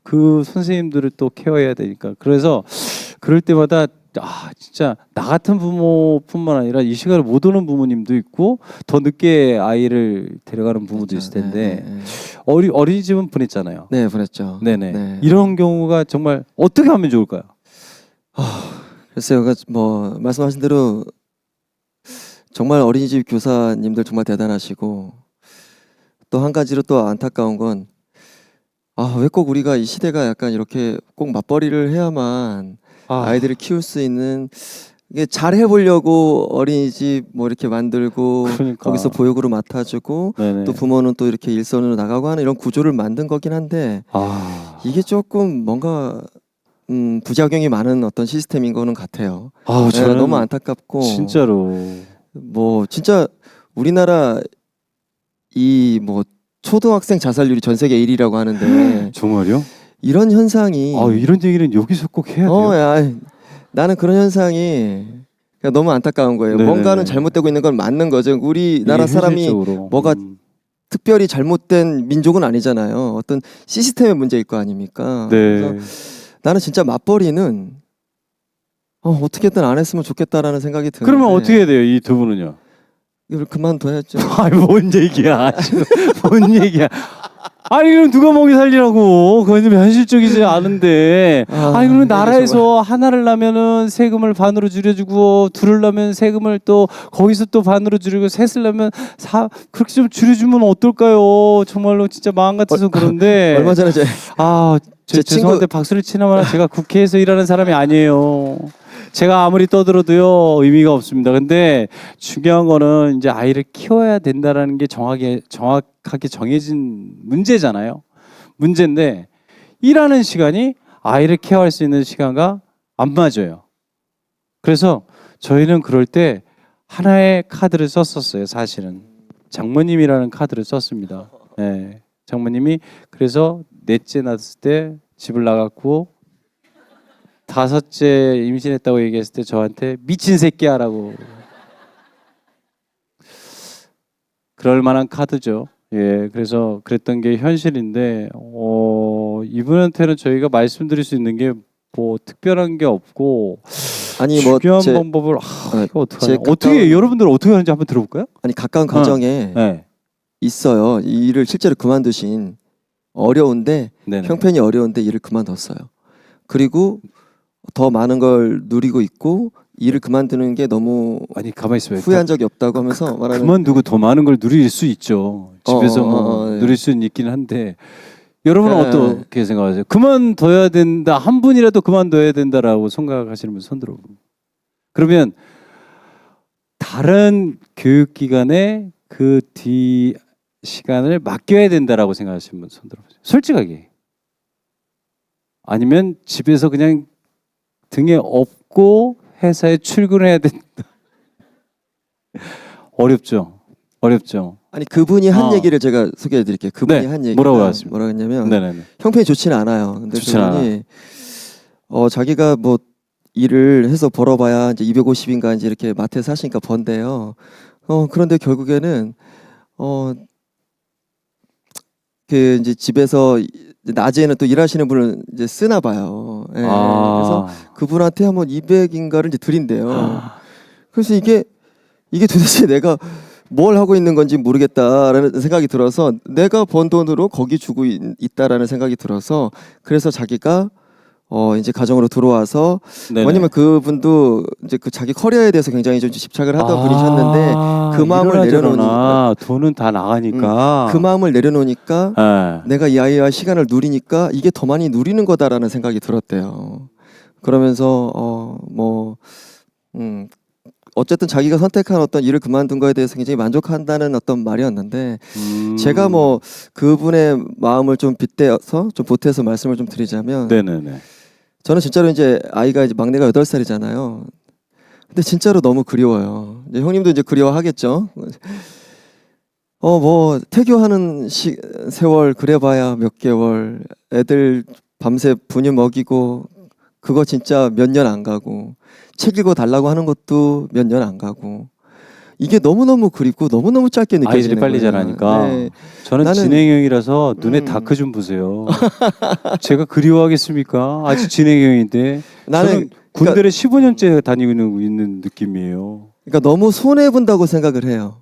그 선생님들을 또 케어해야 되니까. 그래서 그럴 때마다 진짜 나 같은 부모뿐만 아니라 이 시간에 못 오는 부모님도 있고 더 늦게 아이를 데려가는 부모도 있을 텐데 어린이집은 보냈잖아요. 네, 보냈죠. 네네. 네. 이런 경우가 정말 어떻게 하면 좋을까요? 글쎄요, 뭐 말씀하신 대로 정말 어린이집 교사님들 정말 대단하시고 또 한 가지로 또 안타까운 건 왜 꼭 우리가 이 시대가 약간 이렇게 꼭 맞벌이를 해야만 아이들을 키울 수 있는 이게 잘 해보려고 어린이집 뭐 이렇게 만들고 그러니까. 거기서 보육으로 맡아주고 네네. 또 부모는 또 이렇게 일선으로 나가고 하는 이런 구조를 만든 거긴 한데 이게 조금 뭔가 부작용이 많은 어떤 시스템인 거는 같아요. 저는 너무 안타깝고 진짜로 뭐 진짜 우리나라 이 뭐 초등학생 자살률이 전 세계 1위라고 하는데 정말요? 이런 현상이 이런 얘기는 여기서 꼭 해야 돼요. 나는 그런 현상이 그냥 너무 안타까운 거예요. 네네네. 뭔가는 잘못되고 있는 건 맞는 거죠. 우리나라 사람이 현실적으로. 뭐가 특별히 잘못된 민족은 아니잖아요. 어떤 시스템의 문제일 거 아닙니까? 네. 그래서 나는 진짜 맞벌이는 어떻게든 안 했으면 좋겠다라는 생각이 드는데 그러면 어떻게 해야 돼요? 이 두 분은요? 이걸 그만둬야죠. 뭔 얘기야? 뭔 얘기야? 그럼 누가 먹이 살리라고? 그건 좀 현실적이지 않은데. 그러면 나라에서 하나를 낳으면은 세금을 반으로 줄여주고 둘을 낳으면 세금을 또 거기서 또 반으로 줄이고 셋을 낳으면 그렇게 좀 줄여주면 어떨까요? 정말로 진짜 마음 같아서 그런데. 얼마 전에 죄송한데 박수를 치나마나 제가 국회에서 일하는 사람이 아니에요. 제가 아무리 떠들어도요 의미가 없습니다. 근데 중요한 거는 이제 아이를 키워야 된다라는 게 정확하게 정해진 문제잖아요. 문제인데 일하는 시간이 아이를 케어할 수 있는 시간과 안 맞아요. 그래서 저희는 그럴 때 하나의 카드를 썼었어요. 사실은 장모님이라는 카드를 썼습니다. 네, 장모님이 그래서 넷째 낳았을 때 집을 나갔고 5째 임신했다고 얘기했을 때 저한테 미친 새끼야라고. 그럴 만한 카드죠. 그래서 그랬던 게 현실인데 이분한테는 저희가 말씀드릴 수 있는 게 뭐 특별한 게 없고 중요한 방법을 이거 어떻게 여러분들 어떻게 하는지 한번 들어볼까요? 가까운 가정에 있어요. 이 일을 실제로 그만두신 어려운데 네네. 형편이 어려운데 일을 그만뒀어요. 그리고 더 많은 걸 누리고 있고 일을 그만두는 게 너무 가만히 있어요. 후회한 적이 없다고 하면서 말하는 그만두고 더 많은 걸 누릴 수 있죠. 집에서 누릴 수는 있긴 한데 여러분은 네. 어떻게 생각하세요? 그만둬야 된다. 한 분이라도 그만둬야 된다라고 생각하시는 분 손 들어보세요. 그러면 다른 교육기관에 그 뒤 시간을 맡겨야 된다라고 생각하시는 분 손 들어보세요. 솔직하게. 아니면 집에서 그냥 등에 업고 회사에 출근해야 된다. 어렵죠. 어렵죠. 아니 그분이 한 어. 얘기를 제가 소개해 드릴게요. 그분이 네, 한 얘기가 뭐라고 하셨습니까? 뭐라고 했냐면 네네네. 형편이 좋지는 않아요. 근데 좋지는 그분이 자기가 뭐 일을 해서 벌어봐야 이제 250인가 이제 이렇게 마트에서 하시니까 번대요. 그런데 결국에는 그 이제 집에서 낮에는 또 일하시는 분을 이제 쓰나 봐요. 예, 그래서 그분한테 한번 200인가를 이제 드린대요. 그래서 이게 도대체 내가 뭘 하고 있는 건지 모르겠다라는 생각이 들어서 내가 번 돈으로 거기 주고 있다라는 생각이 들어서 그래서 자기가 이제 가정으로 들어와서 네네. 왜냐면 그분도 이제 그 자기 커리어에 대해서 굉장히 좀 집착을 하던 분이셨는데 그 마음을 내려놓으니까 돈은 다 나가니까 그 마음을 내려놓으니까 네. 내가 이 아이와 시간을 누리니까 이게 더 많이 누리는 거다라는 생각이 들었대요. 그러면서 어쨌든 자기가 선택한 어떤 일을 그만둔 거에 대해서 굉장히 만족한다는 어떤 말이었는데 제가 뭐 그분의 마음을 좀 빗대어서 좀 보태서 말씀을 좀 드리자면 네네네. 저는 진짜로 이제 아이가 이제 막내가 8살이잖아요. 근데 진짜로 너무 그리워요. 이제 형님도 이제 그리워하겠죠. 뭐 태교하는 세월 그래봐야 몇 개월. 애들 밤새 분유 먹이고 그거 진짜 몇 년 안 가고 책 읽어 달라고 하는 것도 몇 년 안 가고 이게 너무너무 그립고 너무너무 짧게 느껴지는 아이들이 빨리 거예요. 자라니까 네. 저는 진행형이라서 눈에 다크 좀 보세요. 제가 그리워하겠습니까? 아직 진행형인데 저는 군대를 15년째 다니고 있는 느낌이에요. 그러니까 너무 손해 본다고 생각을 해요.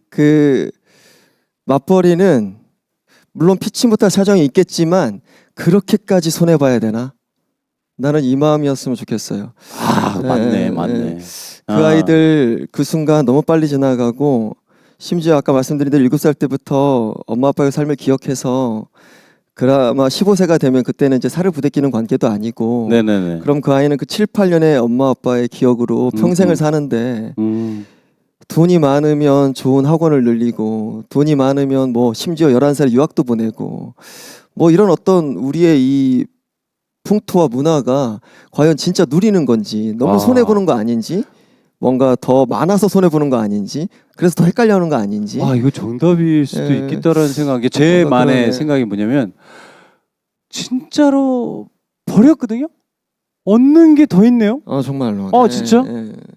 그 맞벌이는 물론 피치 못할 사정이 있겠지만 그렇게까지 손해 봐야 되나? 나는 이 마음이었으면 좋겠어요. 맞네. 그 아이들 그 순간 너무 빨리 지나가고 심지어 아까 말씀드린 대로 7살 때부터 엄마 아빠의 삶을 기억해서 그나마 15세가 되면 그때는 이제 살을 부대끼는 관계도 아니고 네네네. 그럼 그 아이는 그 7, 8년의 엄마 아빠의 기억으로 평생을 사는데 돈이 많으면 좋은 학원을 늘리고 돈이 많으면 뭐 심지어 11살 유학도 보내고 뭐 이런 어떤 우리의 이 풍토와 문화가 과연 진짜 누리는 건지 너무 손해보는 거 아닌지 뭔가 더 많아서 손해보는 거 아닌지 그래서 더 헷갈려하는 거 아닌지 이거 정답일 수도 있겠다라는 생각이 제 만의 생각이 뭐냐면 진짜로 버렸거든요. 얻는 게 더 있네요. 정말로. 진짜?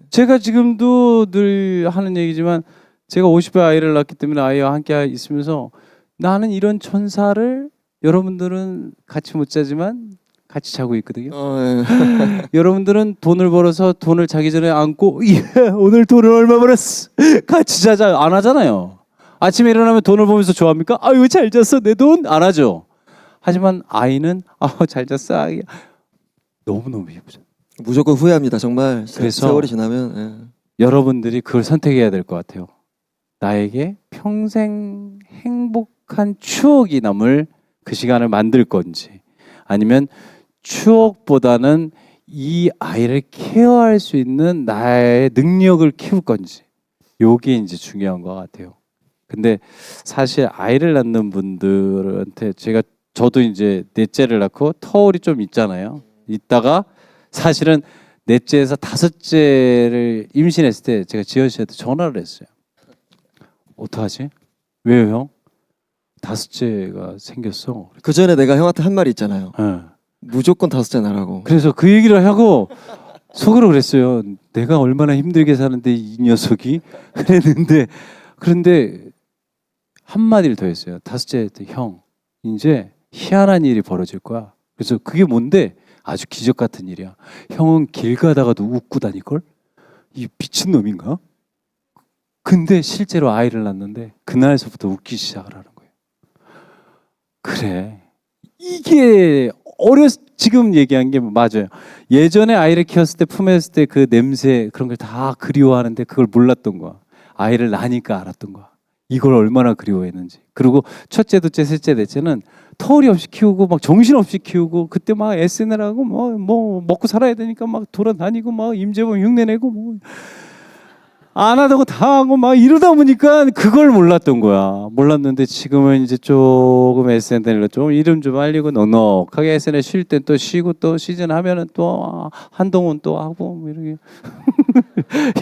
제가 지금도 늘 하는 얘기지만 제가 50에 아이를 낳기 때문에 아이와 함께 있으면서 나는 이런 천사를 여러분들은 같이 못 자지만 같이 자고 있거든요. 여러분들은 돈을 벌어서 돈을 자기 전에 안고 오늘 돈을 얼마 벌었어 같이 자자 안 하잖아요. 아침에 일어나면 돈을 보면서 좋아합니까? 아유 잘 잤어 내 돈 안 하죠. 하지만 아이는 잘 잤어 아이. 너무너무 예쁘죠. 무조건 후회합니다 정말. 그래서 세월이 지나면 여러분들이 그걸 선택해야 될 것 같아요. 나에게 평생 행복한 추억이 남을 그 시간을 만들 건지 아니면 추억보다는 이 아이를 케어할 수 있는 나의 능력을 키울 건지 요게 이제 중요한 것 같아요. 근데 사실 아이를 낳는 분들한테 저도 이제 넷째를 낳고 터울이 좀 있잖아요. 있다가 사실은 넷째에서 5째를 임신했을 때 제가 지현 씨한테 전화를 했어요. 어떡하지? 왜요 형? 5째가 생겼어. 그 전에 내가 형한테 한 말이 있잖아요. 네. 무조건 5째 나라고. 그래서 그 얘기를 하고 속으로 그랬어요. 내가 얼마나 힘들게 사는데 이 녀석이 그런데 한마디를 더 했어요. 5째 때 형 이제 희한한 일이 벌어질 거야. 그래서 그게 뭔데? 아주 기적 같은 일이야. 형은 길 가다가도 웃고 다닐걸? 이 미친놈인가? 근데 실제로 아이를 낳는데 그날서부터 웃기 시작을 하는 거예요. 그래. 이게 지금 얘기한 게 맞아요. 예전에 아이를 키웠을 때 품했을 때 그 냄새 그런 걸 다 그리워하는데 그걸 몰랐던 거야. 아이를 낳으니까 알았던 거야. 이걸 얼마나 그리워했는지. 그리고 첫째, 둘째, 셋째, 넷째는 터울이 없이 키우고 막 정신없이 키우고 그때 막 SNL하고 뭐 먹고 살아야 되니까 막 돌아다니고 막 임재범 흉내내고 뭐 안 하다고 다 하고 막 이러다 보니까 그걸 몰랐던 거야. 몰랐는데 지금은 이제 조금 SNL로 좀 이름 좀 알리고 넉넉하게 SNL 쉴 땐 또 쉬고 또 시즌 하면은 또 한동훈 또 하고 뭐 이렇게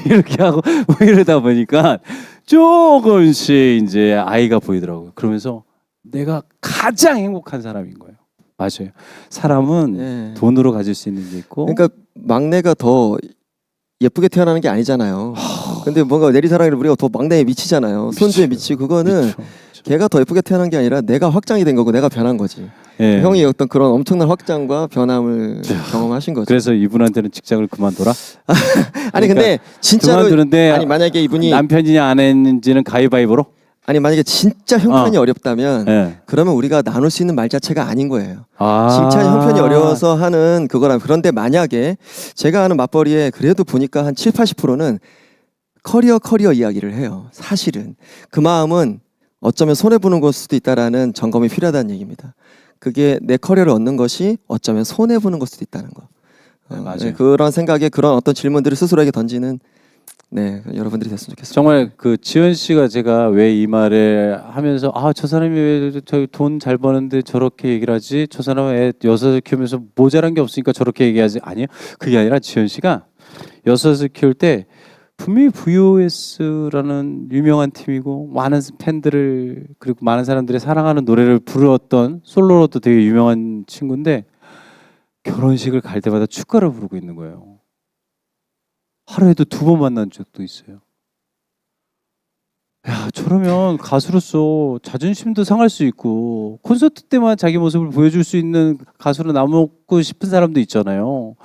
이렇게 하고 뭐 이러다 보니까 조금씩 이제 아이가 보이더라고요. 그러면서 내가 가장 행복한 사람인 거예요. 맞아요. 사람은 네. 돈으로 가질 수 있는 게 있고 그러니까 막내가 더 예쁘게 태어나는 게 아니잖아요. 근데 뭔가 내리사랑을 우리가 더 막내에 미치잖아요. 손주에 미치고 그거는 미쳐. 걔가 더 예쁘게 태어난 게 아니라 내가 확장이 된 거고 내가 변한 거지. 예. 형이 어떤 그런 엄청난 확장과 변함을 경험하신 거죠. 그래서 이분한테는 직장을 그만둬라. 아니 근데 진짜로 그만두는데 아니 만약에 이분이 남편이냐 아내인지는 가위바위보로. 아니 만약에 진짜 형편이 어렵다면 예. 그러면 우리가 나눌 수 있는 말 자체가 아닌 거예요. 아. 칭찬이 형편이 어려워서 하는 그거랑 그런데 만약에 제가 아는 맞벌이에 그래도 보니까 한 7, 80%는 커리어 이야기를 해요. 사실은 그 마음은 어쩌면 손해 보는 걸 수도 있다라는 점검이 필요하다는 얘기입니다. 그게 내 커리어를 얻는 것이 어쩌면 손해 보는 걸 수도 있다는 거. 네, 맞아요. 그런 생각에 그런 어떤 질문들을 스스로에게 던지는 네 여러분들이 됐으면 좋겠습니다. 정말 그 지현 씨가 제가 왜 이 말을 하면서 저 사람이 왜 돈 잘 버는데 저렇게 얘기를 하지? 저 사람은 애 여섯을 키우면서 모자란 게 없으니까 저렇게 얘기하지? 아니요. 그게 아니라 지현 씨가 여섯을 키울 때 분명히 VOS라는 유명한 팀이고 많은 팬들을 그리고 많은 사람들이 사랑하는 노래를 부르었던 솔로로도 되게 유명한 친구인데 결혼식을 갈 때마다 축가를 부르고 있는 거예요. 하루에도 2번 만난 적도 있어요. 야, 저러면 가수로서 자존심도 상할 수 있고 콘서트 때만 자기 모습을 보여줄 수 있는 가수로 남고 싶은 사람도 있잖아요.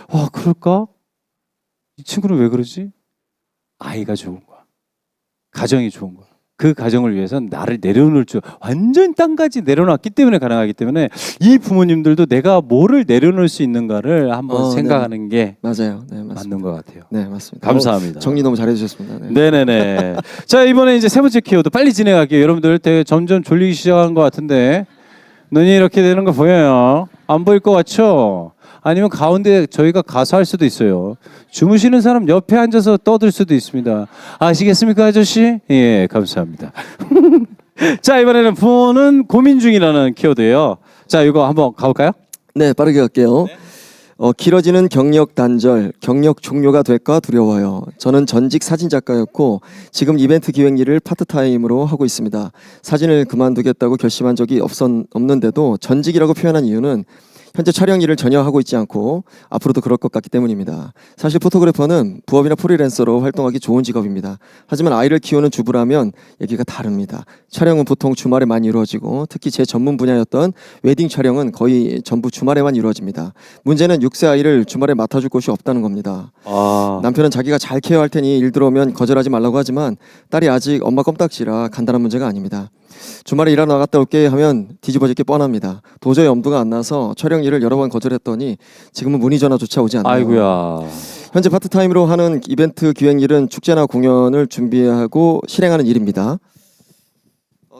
와, 그럴까? 이 친구는 왜 그러지? 아이가 좋은 거야. 가정이 좋은 거야. 그 가정을 위해서는 나를 내려놓을 줄 완전 땅까지 내려놨기 때문에 가능하기 때문에 이 부모님들도 내가 뭐를 내려놓을 수 있는가를 한번 생각하는 게 맞아요. 네, 맞습니다. 맞는 것 같아요. 네, 맞습니다. 감사합니다. 정리 너무 잘해주셨습니다. 네. 네네네. 자, 이번에 이제 세 번째 키워드 빨리 진행할게요. 여러분들 되게 점점 졸리기 시작한 것 같은데 눈이 이렇게 되는 거 보여요? 안 보일 것 같죠? 아니면 가운데 저희가 가서 할 수도 있어요. 주무시는 사람 옆에 앉아서 떠들 수도 있습니다. 아시겠습니까, 아저씨? 예, 감사합니다. 자, 이번에는 부모는 고민 중이라는 키워드예요. 자, 이거 한번 가볼까요? 네, 빠르게 갈게요. 길어지는 경력 단절, 경력 종료가 될까 두려워요. 저는 전직 사진 작가였고 지금 이벤트 기획 일을 파트타임으로 하고 있습니다. 사진을 그만두겠다고 결심한 적이 없는데도 전직이라고 표현한 이유는 현재 촬영 일을 전혀 하고 있지 않고 앞으로도 그럴 것 같기 때문입니다. 사실 포토그래퍼는 부업이나 프리랜서로 활동하기 좋은 직업입니다. 하지만 아이를 키우는 주부라면 얘기가 다릅니다. 촬영은 보통 주말에 많이 이루어지고 특히 제 전문 분야였던 웨딩 촬영은 거의 전부 주말에만 이루어집니다. 문제는 6세 아이를 주말에 맡아줄 곳이 없다는 겁니다. 남편은 자기가 잘 케어할 테니 일 들어오면 거절하지 말라고 하지만 딸이 아직 엄마 껌딱지라 간단한 문제가 아닙니다. 주말에 일하러 나갔다 올게 하면 뒤집어질 게 뻔합니다. 도저히 엄두가 안 나서 촬영 일을 여러 번 거절했더니 지금은 문의 전화조차 오지 않네요. 아이고야. 현재 파트타임으로 하는 이벤트 기획 일은 축제나 공연을 준비하고 실행하는 일입니다.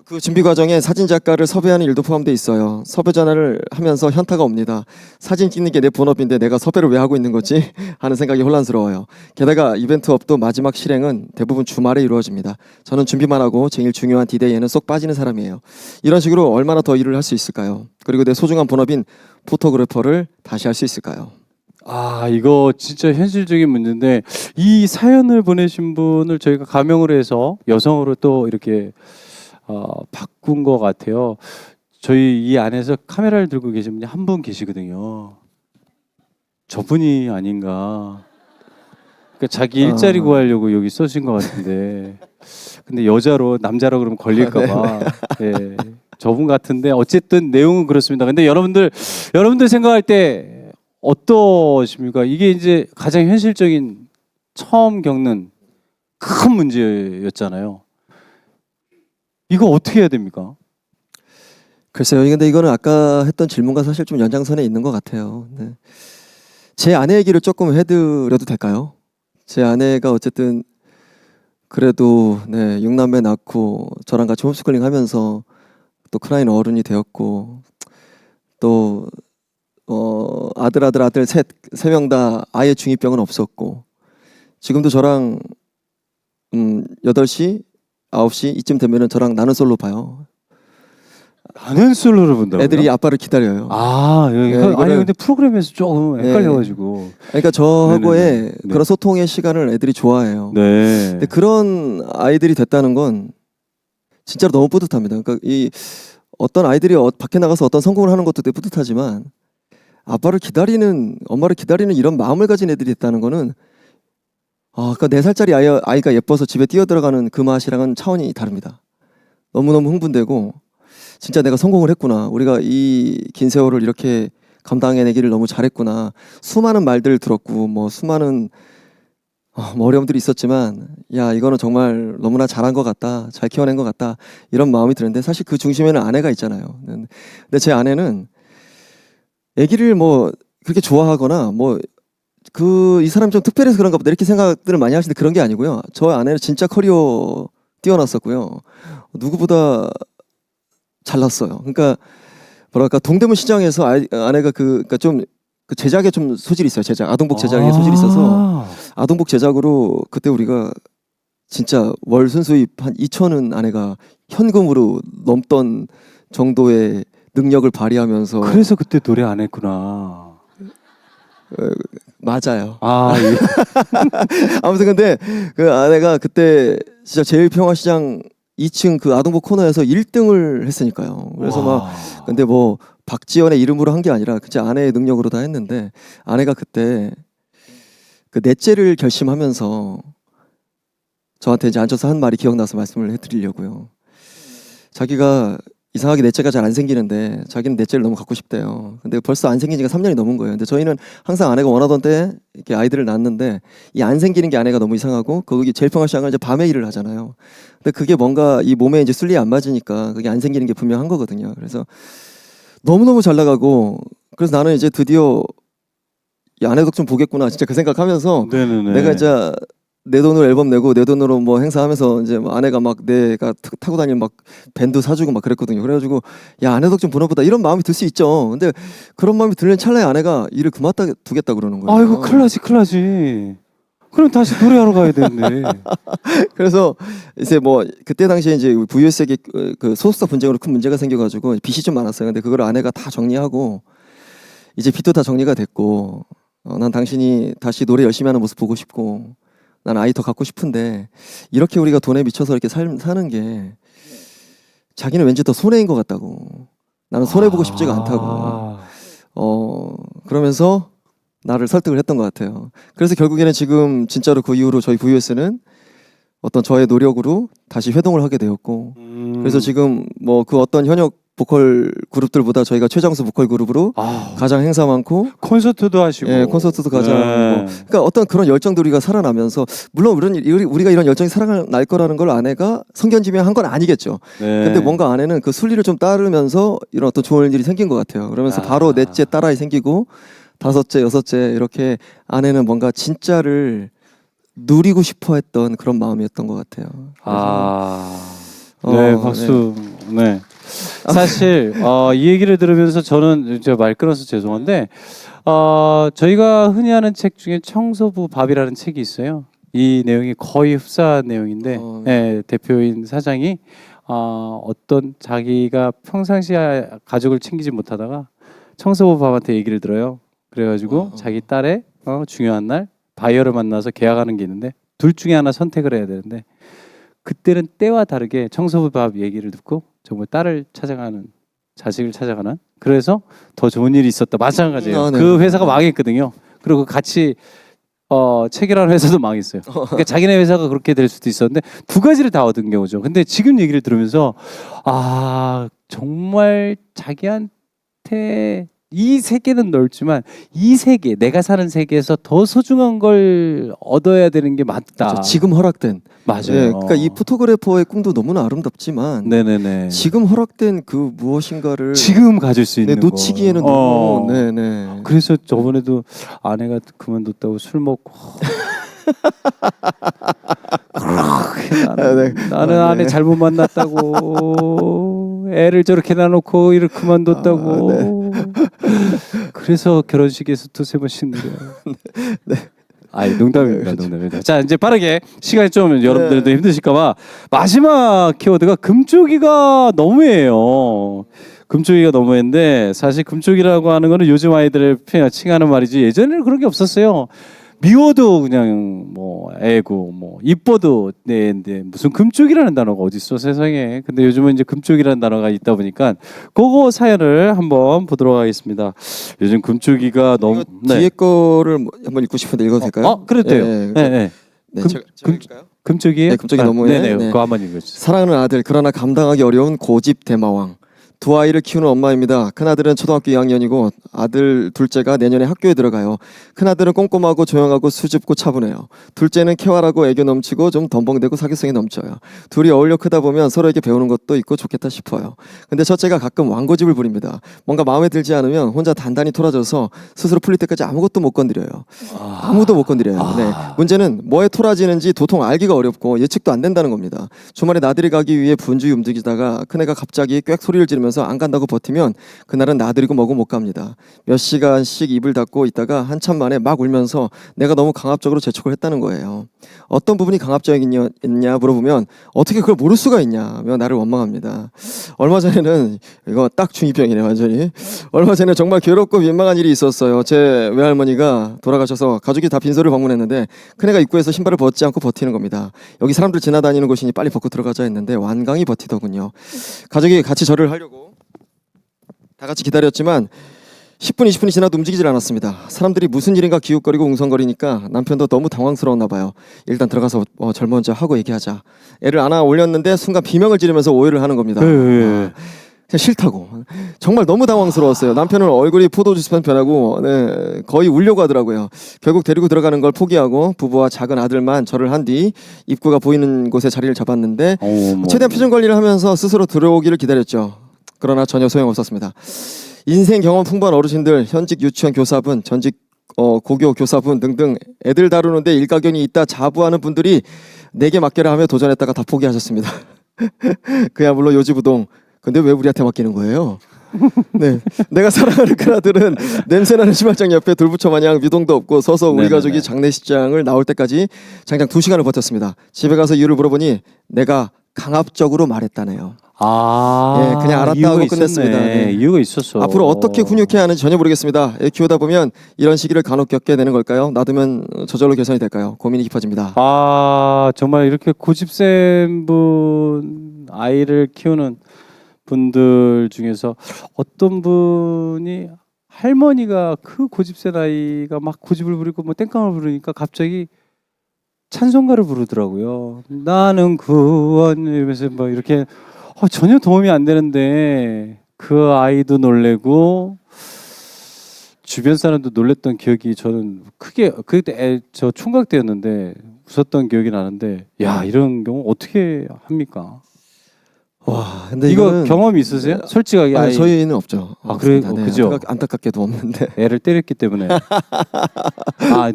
그 준비 과정에 사진 작가를 섭외하는 일도 포함되어 있어요. 섭외 전화를 하면서 현타가 옵니다. 사진 찍는 게 내 본업인데 내가 섭외를 왜 하고 있는 거지? 하는 생각이 혼란스러워요. 게다가 이벤트 업도 마지막 실행은 대부분 주말에 이루어집니다. 저는 준비만 하고 제일 중요한 디데이에는 쏙 빠지는 사람이에요. 이런 식으로 얼마나 더 일을 할 수 있을까요? 그리고 내 소중한 본업인 포토그래퍼를 다시 할 수 있을까요? 이거 진짜 현실적인 문제인데 이 사연을 보내신 분을 저희가 가명으로 해서 여성으로 또 이렇게 바꾼 것 같아요. 저희 이 안에서 카메라를 들고 계신 분이 한 분 계시거든요. 저분이 아닌가. 그러니까 자기 일자리 구하려고 여기 써신 것 같은데. 근데 남자로 그러면 걸릴까봐. 네. 저분 같은데 어쨌든 내용은 그렇습니다. 근데 여러분들 생각할 때 어떠십니까? 이게 이제 가장 현실적인 처음 겪는 큰 문제였잖아요. 이거 어떻게 해야 됩니까? 글쎄요. 근데 이거는 아까 했던 질문과 사실 좀 연장선에 있는 것 같아요. 네. 제 아내 얘기를 조금 해드려도 될까요? 제 아내가 어쨌든 그래도 네, 6남매 낳고 저랑 같이 홈스쿨링 하면서 또 큰아이는 어른이 되었고 또 아들 세 명 다 아예 중2병은 없었고 지금도 저랑 8시, 9시 이쯤 되면은 저랑 나는 솔로 봐요. 나는 솔로를 본다고요? 애들이 아빠를 기다려요. 아, 여기 네, 아니 이거를- 근데 프로그램에서 조금 네. 헷갈려가지고. 그러니까 저하고의 네네네. 네. 그런 소통의 시간을 애들이 좋아해요. 네. 근데 그런 아이들이 됐다는 건 진짜로 너무 뿌듯합니다. 그러니까 이 어떤 아이들이 밖에 나가서 어떤 성공을 하는 것도 되게 뿌듯하지만 아빠를 기다리는 엄마를 기다리는 이런 마음을 가진 애들이 있다는 거는 그러니까 4살짜리 아이가 예뻐서 집에 뛰어들어가는 그 맛이랑은 차원이 다릅니다. 너무너무 흥분되고 진짜 내가 성공을 했구나. 우리가 이 긴 세월을 이렇게 감당해내기를 너무 잘했구나. 수많은 말들을 들었고 뭐 수많은 뭐 어려움들이 있었지만 야 이거는 정말 너무나 잘한 것 같다. 잘 키워낸 것 같다. 이런 마음이 드는데 사실 그 중심에는 아내가 있잖아요. 근데 제 아내는 아기를 뭐 그렇게 좋아하거나 뭐 이 사람이 좀 특별해서 그런가 보다 이렇게 생각들을 많이 하시는데 그런 게 아니고요. 저 아내는 진짜 커리어 뛰어났었고요. 누구보다 잘났어요. 그러니까 뭐랄까 동대문 시장에서 아내가 그러니까 좀 그 제작에 좀 소질이 있어요. 아동복 제작에 소질이 있어서 아동복 제작으로 그때 우리가 진짜 월 순수입 한 2천은 아내가 현금으로 넘던 정도의 능력을 발휘하면서 그래서 그때 노래 안 했구나. 맞아요. 아, 예. 아무튼 근데 그 아내가 그때 진짜 제일평화시장 2층 그 아동복 코너에서 1등을 했으니까요. 그래서 막 근데 뭐 박지연의 이름으로 한 게 아니라 그제 아내의 능력으로 다 했는데 아내가 그때 그 넷째를 결심하면서 저한테 이제 앉아서 한 말이 기억나서 말씀을 해드리려고요. 자기가 이상하게 넷째가 잘 안 생기는데 자기는 넷째를 너무 갖고 싶대요. 근데 벌써 안 생긴 지가 3년이 넘은 거예요. 근데 저희는 항상 아내가 원하던 때 이렇게 아이들을 낳았는데 이 안 생기는 게 아내가 너무 이상하고 거기 제일평화시장은 이제 밤에 일을 하잖아요. 근데 그게 뭔가 이 몸에 이제 순리에 안 맞으니까 그게 안 생기는 게 분명한 거거든요. 그래서 너무너무 잘 나가고 그래서 나는 이제 드디어 이 아내 덕 좀 보겠구나 진짜 그 생각하면서 네네네. 내가 이제 내 돈으로 앨범 내고 내 돈으로 뭐 행사하면서 이제 뭐 아내가 막 내가 타고 다니는 막 밴드 사주고 막 그랬거든요. 그래가지고 야 아내 덕 좀 보나 보다 이런 마음이 들 수 있죠. 근데 그런 마음이 들는 찰나에 아내가 일을 그만두겠다 그러는 거예요. 아이고 큰일 나지. 그럼 다시 노래하러 가야 되는데. 그래서 이제 뭐 그때 당시에 이제 VS에게 그 소속사 분쟁으로 큰 문제가 생겨가지고 빚이 좀 많았어요. 근데 그걸 아내가 다 정리하고 이제 빚도 다 정리가 됐고 난 당신이 다시 노래 열심히 하는 모습 보고 싶고 난 아이 더 갖고 싶은데 이렇게 우리가 돈에 미쳐서 이렇게 사는 게 자기는 왠지 더 손해인 것 같다고 나는 손해보고 싶지가 않다고 그러면서 나를 설득을 했던 것 같아요. 그래서 결국에는 지금 진짜로 그 이후로 저희 VS는 어떤 저의 노력으로 다시 회동을 하게 되었고 그래서 지금 뭐 그 어떤 현역 보컬 그룹들보다 저희가 최장수 보컬 그룹으로 가장 행사 많고 콘서트도 하시고 예, 콘서트도 가장 네. 그러니까 어떤 그런 열정도 우리가 살아나면서 물론 우리가 이런 열정이 살아날 거라는 걸 아내가 성견지명한 건 아니겠죠. 네. 근데 뭔가 아내는 그 순리를 좀 따르면서 이런 어떤 좋은 일이 생긴 것 같아요. 그러면서 바로 넷째 딸아이 생기고 5째, 6째 이렇게 아내는 뭔가 진짜를 누리고 싶어했던 그런 마음이었던 것 같아요. 네, 박수. 네. 사실 이 얘기를 들으면서 저는 제가 말 끊어서 죄송한데 저희가 흔히 하는 책 중에 청소부 밥이라는 책이 있어요. 이 내용이 거의 흡사한 내용인데 네, 대표인 사장이 어떤 자기가 평상시에 가족을 챙기지 못하다가 청소부 밥한테 얘기를 들어요. 그래가지고 자기 딸의 중요한 날 바이어를 만나서 계약하는 게 있는데 둘 중에 하나 선택을 해야 되는데 그때는 때와 다르게 청소부 밥 얘기를 듣고 정말 딸을 찾아가는 자식을 찾아가는 그래서 더 좋은 일이 있었다. 마찬가지예요. 그 회사가 망했거든요. 그리고 같이 체결하는 회사도 망했어요. 그러니까 자기네 회사가 그렇게 될 수도 있었는데 두 가지를 다 얻은 경우죠. 근데 지금 얘기를 들으면서 정말 자기한테 이 세계는 넓지만 이 세계 내가 사는 세계에서 더 소중한 걸 얻어야 되는 게 맞다. 그렇죠. 지금 허락된 맞아요. 네, 그러니까 이 포토그래퍼의 꿈도 너무나 아름답지만 네네네. 지금 허락된 그 무엇인가를 지금 가질 수 있는 놓치기에는 거. 너무 네네. 그래서 저번에도 아내가 그만뒀다고 술 먹고 나는 아내 잘못 만났다고 애를 저렇게 놔놓고 일을 그만뒀다고 그래서 결혼식에서 두세 번씩 느려. 아이 농담입니다, 농담입니다. 자 이제 빠르게 시간이 좀 여러분들도 힘드실까봐 마지막 키워드가 금쪽이가 너무해요. 금쪽이가 너무했는데 사실 금쪽이라고 하는 거는 요즘 아이들을 칭하는 말이지 예전에는 그런 게 없었어요. 미워도 그냥 뭐 애고 뭐 이뻐도 내인데 무슨 금쪽이라는 단어가 어디 있어 세상에. 근데 요즘은 이제 금쪽이라는 단어가 있다 보니까 그거 사연을 한번 보도록 하겠습니다. 요즘 금쪽이가 너무 뒤에 거를 한번 읽고 싶은데 읽어도 될까요? 그래도 돼요. 네, 네. 제가 읽을까요? 금쪽이에요? 네, 금쪽이 너무해. 네네. 네. 그거 한번 읽어주세요. 사랑하는 아들, 그러나 감당하기 어려운 고집 대마왕. 두 아이를 키우는 엄마입니다. 큰아들은 초등학교 2학년이고 아들 둘째가 내년에 학교에 들어가요. 큰아들은 꼼꼼하고 조용하고 수줍고 차분해요. 둘째는 쾌활하고 애교 넘치고 좀 덤벙대고 사교성이 넘쳐요. 둘이 어울려 크다 보면 서로에게 배우는 것도 있고 좋겠다 싶어요. 근데 첫째가 가끔 왕고집을 부립니다. 뭔가 마음에 들지 않으면 혼자 단단히 토라져서 스스로 풀릴 때까지 아무것도 못 건드려요. 아무도 못 건드려요. 네. 문제는 뭐에 토라지는지 도통 알기가 어렵고 예측도 안 된다는 겁니다. 주말에 나들이 가기 위해 분주히 움직이다가 큰애가 갑자기 꽥 소리를 지르면서 안 간다고 버티면 그날은 나들이고 뭐고 못 갑니다. 몇 시간씩 입을 닫고 있다가 한참 만에 막 울면서 내가 너무 강압적으로 재촉을 했다는 거예요. 어떤 부분이 강압적이냐 물어보면 어떻게 그걸 모를 수가 있냐며 나를 원망합니다. 얼마 전에는 이거 딱 중2병이네 완전히. 얼마 전에 정말 괴롭고 민망한 일이 있었어요. 제 외할머니가 돌아가셔서 가족이 다 빈소를 방문했는데 큰애가 입구에서 신발을 벗지 않고 버티는 겁니다. 여기 사람들 지나다니는 곳이니 빨리 벗고 들어가자 했는데 완강히 버티더군요. 가족이 같이 절을 하려고 다 같이 기다렸지만 10분 20분이 지나도 움직이질 않았습니다. 사람들이 무슨 일인가 기웃거리고 웅성거리니까 남편도 너무 당황스러웠나 봐요. 일단 들어가서 절 먼저 하고 얘기하자. 애를 안아 올렸는데 순간 비명을 지르면서 오해를 하는 겁니다. 그냥 싫다고. 정말 너무 당황스러웠어요. 남편은 얼굴이 포도주스판 변하고 거의 울려고 하더라고요. 결국 데리고 들어가는 걸 포기하고 부부와 작은 아들만 절을 한 뒤 입구가 보이는 곳에 자리를 잡았는데 최대한 표정 관리를 하면서 스스로 들어오기를 기다렸죠. 그러나 전혀 소용없었습니다. 인생 경험 풍부한 어르신들, 현직 유치원 교사분, 전직 고교 교사분 등등 애들 다루는데 일가견이 있다 자부하는 분들이 내게 맡겨라 하며 도전했다가 다 포기하셨습니다. 그야말로 요지부동. 근데 왜 우리한테 맡기는 거예요? 네, 내가 사랑하는 큰아들은 냄새나는 신발장 옆에 돌부처 마냥 미동도 없고 서서 우리 가족이 장례식장을 나올 때까지 장장 2시간을 버텼습니다. 집에 가서 이유를 물어보니 내가 강압적으로 말했다네요. 예, 그냥 알았다 하고 끝냈습니다. 네. 이유가 있었어. 앞으로 어떻게 훈육해야 하는지 전혀 모르겠습니다. 애 키우다 보면 이런 시기를 간혹 겪게 되는 걸까요? 놔두면 저절로 개선이 될까요? 고민이 깊어집니다. 정말 이렇게 고집센 분, 아이를 키우는 분들 중에서 어떤 분이 할머니가 그 고집센 아이가 막 고집을 부리고 뭐 땡깡을 부르니까 갑자기 찬송가를 부르더라고요. 나는 구원 이러면서 뭐 이렇게 전혀 도움이 안 되는데 그 아이도 놀래고 주변 사람도 놀랬던 기억이 저는 크게 그때 저 총각 때였는데 웃었던 기억이 나는데 야 이런 경우 어떻게 합니까? 와, 근데 이거 경험이 있으세요? 솔직하게 아니, 저희는 없죠. 그래, 네, 그죠? 안타깝게도 없는데. 애를 때렸기 때문에.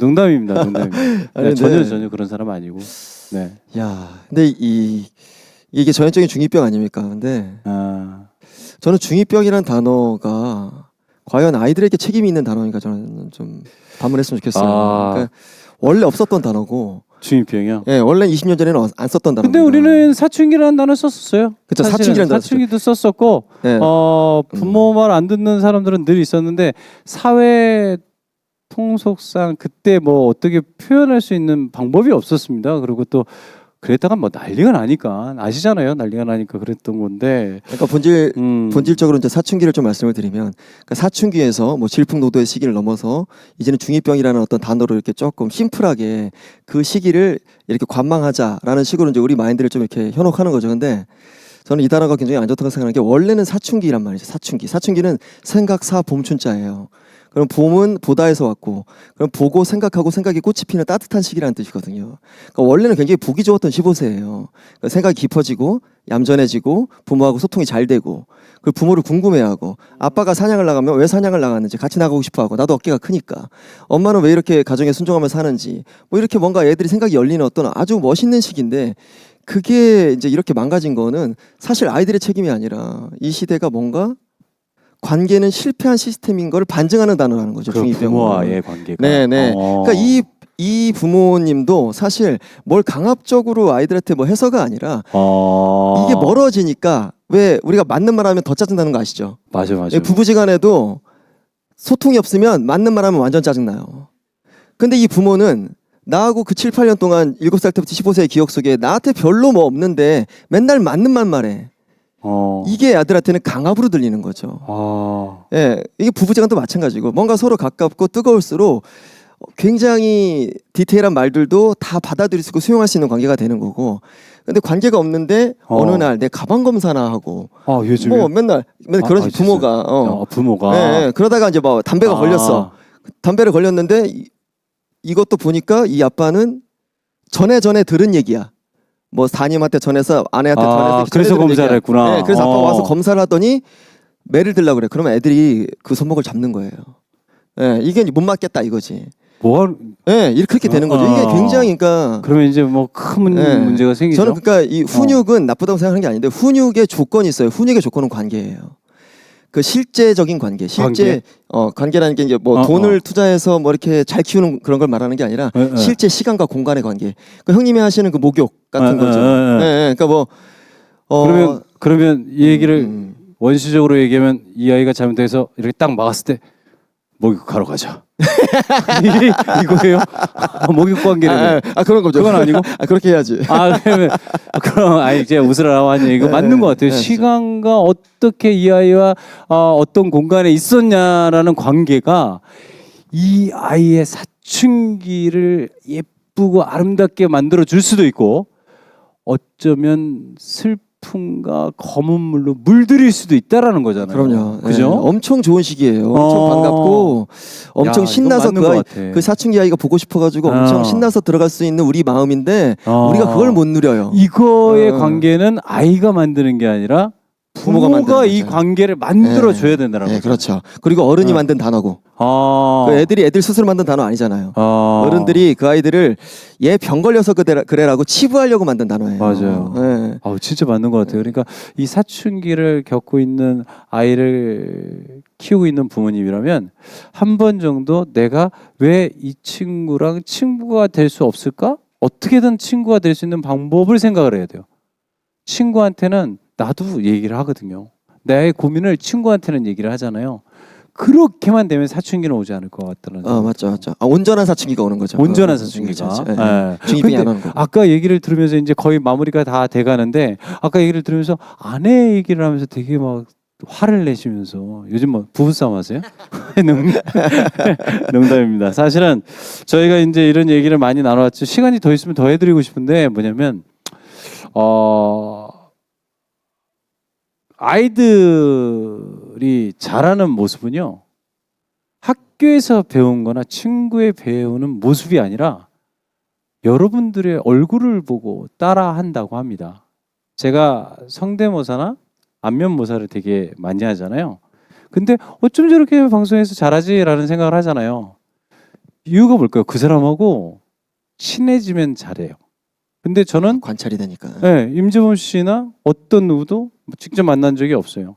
농담입니다, 농담입니다. 아니, 전혀 그런 사람 아니고. 네. 야, 근데 이게 전형적인 중2병 아닙니까? 근데 저는 중2병이라는 단어가 과연 아이들에게 책임이 있는 단어인가 저는 좀 반문했으면 좋겠어요. 그러니까 원래 없었던 단어고. 중2병이요? 예, 원래 20년 전에는 안 썼던 단어. 근데 우리는 사춘기라는 단어 썼었어요. 그렇죠, 사춘기라는 단어. 사춘기도 썼었고, 네. 부모 말 안 듣는 사람들은 늘 있었는데 사회 통속상 그때 뭐 어떻게 표현할 수 있는 방법이 없었습니다. 그리고 또 그랬다가 뭐 난리가 나니까 아시잖아요. 난리가 나니까 그랬던 건데. 그러니까 본질적으로 이제 사춘기를 좀 말씀을 드리면, 그러니까 사춘기에서 뭐 질풍노도의 시기를 넘어서 이제는 중2병이라는 어떤 단어로 이렇게 조금 심플하게 그 시기를 이렇게 관망하자라는 식으로 이제 우리 마인드를 좀 이렇게 현혹하는 거죠. 근데 저는 이 단어가 굉장히 안 좋다고 생각하는 게 원래는 사춘기란 말이죠. 사춘기는 생각사 봄춘자예요. 그럼 봄은 보다에서 왔고, 그럼 보고 생각하고 생각이 꽃이 피는 따뜻한 시기라는 뜻이거든요. 그러니까 원래는 굉장히 보기 좋았던 15세예요. 그러니까 생각이 깊어지고 얌전해지고 부모하고 소통이 잘 되고, 그리고 부모를 궁금해하고, 아빠가 사냥을 나가면 왜 사냥을 나갔는지 같이 나가고 싶어하고, 나도 어깨가 크니까 엄마는 왜 이렇게 가정에 순종하며 사는지, 뭐 이렇게 뭔가 애들이 생각이 열리는 어떤 아주 멋있는 시기인데, 그게 이제 이렇게 망가진 거는 사실 아이들의 책임이 아니라 이 시대가 뭔가 관계는 실패한 시스템인 걸 반증하는 단어라는 거죠. 그 중2병은. 부모와의 관계가. 네네. 그러니까 이 부모님도 사실 뭘 강압적으로 아이들한테 뭐 해서가 아니라 이게 멀어지니까, 왜 우리가 맞는 말하면 더 짜증나는 거 아시죠? 맞아. 부부지간에도 소통이 없으면 맞는 말하면 완전 짜증나요. 근데 이 부모는 나하고 그 7, 8년 동안 7살 때부터 15세의 기억 속에 나한테 별로 뭐 없는데 맨날 맞는 말 말해. 이게 아들한테는 강압으로 들리는 거죠. 예, 이게 부부지간도 마찬가지고, 뭔가 서로 가깝고 뜨거울수록 굉장히 디테일한 말들도 다 받아들일 수 있고 수용할 수 있는 관계가 되는 거고. 근데 관계가 없는데 어느 날 내 가방 검사나 하고, 요즘에 뭐 맨날 그런 부모가 부모가 예, 그러다가 이제 뭐 담배가 걸렸어. 담배를 걸렸는데 이것도 보니까 이 아빠는 전에 들은 얘기야. 뭐 담임한테 전해서 아내한테 전해서 그래서 검사를 했구나. 네, 그래서 아빠가 와서 검사를 하더니 매를 들려고 그래. 그러면 애들이 그 손목을 잡는 거예요. 예, 이게 못 맞겠다 이거지. 예, 그렇게 되는 거죠. 이게 굉장히, 그러니까 그러면 이제 뭐 큰 문제가 생기죠. 저는 그러니까 이 훈육은 나쁘다고 생각하는 게 아닌데, 훈육의 조건이 있어요. 훈육의 조건은 관계예요. 그 실제적인 관계, 관계라는 게 이제 뭐 돈을 투자해서 뭐 이렇게 잘 키우는 그런 걸 말하는 게 아니라 실제 시간과 공간의 관계. 그 형님이 하시는 그 목욕 같은 거죠. 그러니까 뭐 그러면 이 얘기를 원시적으로 얘기하면, 이 아이가 잘못해서 이렇게 딱 막았을 때 목욕하러 가자. 이거예요? 목욕 관계를. 그런 거죠. 그건 아니고. 그렇게 해야지. 그러면 그럼 이제 웃으라고 하니 이거 맞는 것 같아요. 시간과 어떻게 이 아이와 어떤 공간에 있었냐라는 관계가 이 아이의 사춘기를 예쁘고 아름답게 만들어 줄 수도 있고, 어쩌면 슬픔과 검은 물로 물들일 수도 있다라는 거잖아요. 그럼요. 그죠? 엄청 좋은 시기예요. 엄청 반갑고 엄청 신나서 그 사춘기 아이가 보고 싶어가지고 엄청 신나서 들어갈 수 있는 우리 마음인데 우리가 그걸 못 누려요. 이거의 관계는 아이가 만드는 게 아니라 부모가 이 관계를 만들어 줘야 된다는 거죠. 그렇죠. 그리고 어른이 만든 단어고. 그 애들 스스로 만든 단어 아니잖아요. 어른들이 그 아이들을 얘 병 걸려서 그래라고 치부하려고 만든 단어예요. 맞아요. 진짜 맞는 것 같아요. 그러니까 이 사춘기를 겪고 있는 아이를 키우고 있는 부모님이라면 한 번 정도 내가 왜 이 친구랑 친구가 될 수 없을까? 어떻게든 친구가 될 수 있는 방법을 생각을 해야 돼요. 친구한테는 나도 얘기를 하거든요. 나의 고민을 친구한테는 얘기를 하잖아요. 그렇게만 되면 사춘기는 오지 않을 것 같다는. 맞죠. 온전한 사춘기가 오는 거죠. 온전한 사춘기가. 중이병이 안 오는 거. 아까 얘기를 들으면서 이제 거의 마무리가 다 돼가는데, 아까 얘기를 들으면서 아내 얘기를 하면서 되게 막 화를 내시면서, 요즘 뭐 부부싸움 하세요? 농담입니다. 사실은 저희가 이제 이런 얘기를 많이 나눠왔죠. 시간이 더 있으면 더 해드리고 싶은데, 뭐냐면 아이들이 자라는 모습은요, 학교에서 배운 거나 친구에 배우는 모습이 아니라 여러분들의 얼굴을 보고 따라 한다고 합니다. 제가 성대모사나 안면모사를 되게 많이 하잖아요. 근데 어쩜 저렇게 방송에서 잘하지라는 생각을 하잖아요. 이유가 뭘까요? 그 사람하고 친해지면 잘해요. 근데 저는 관찰이 되니까. 임재범 씨나 어떤 누구도 직접 만난 적이 없어요.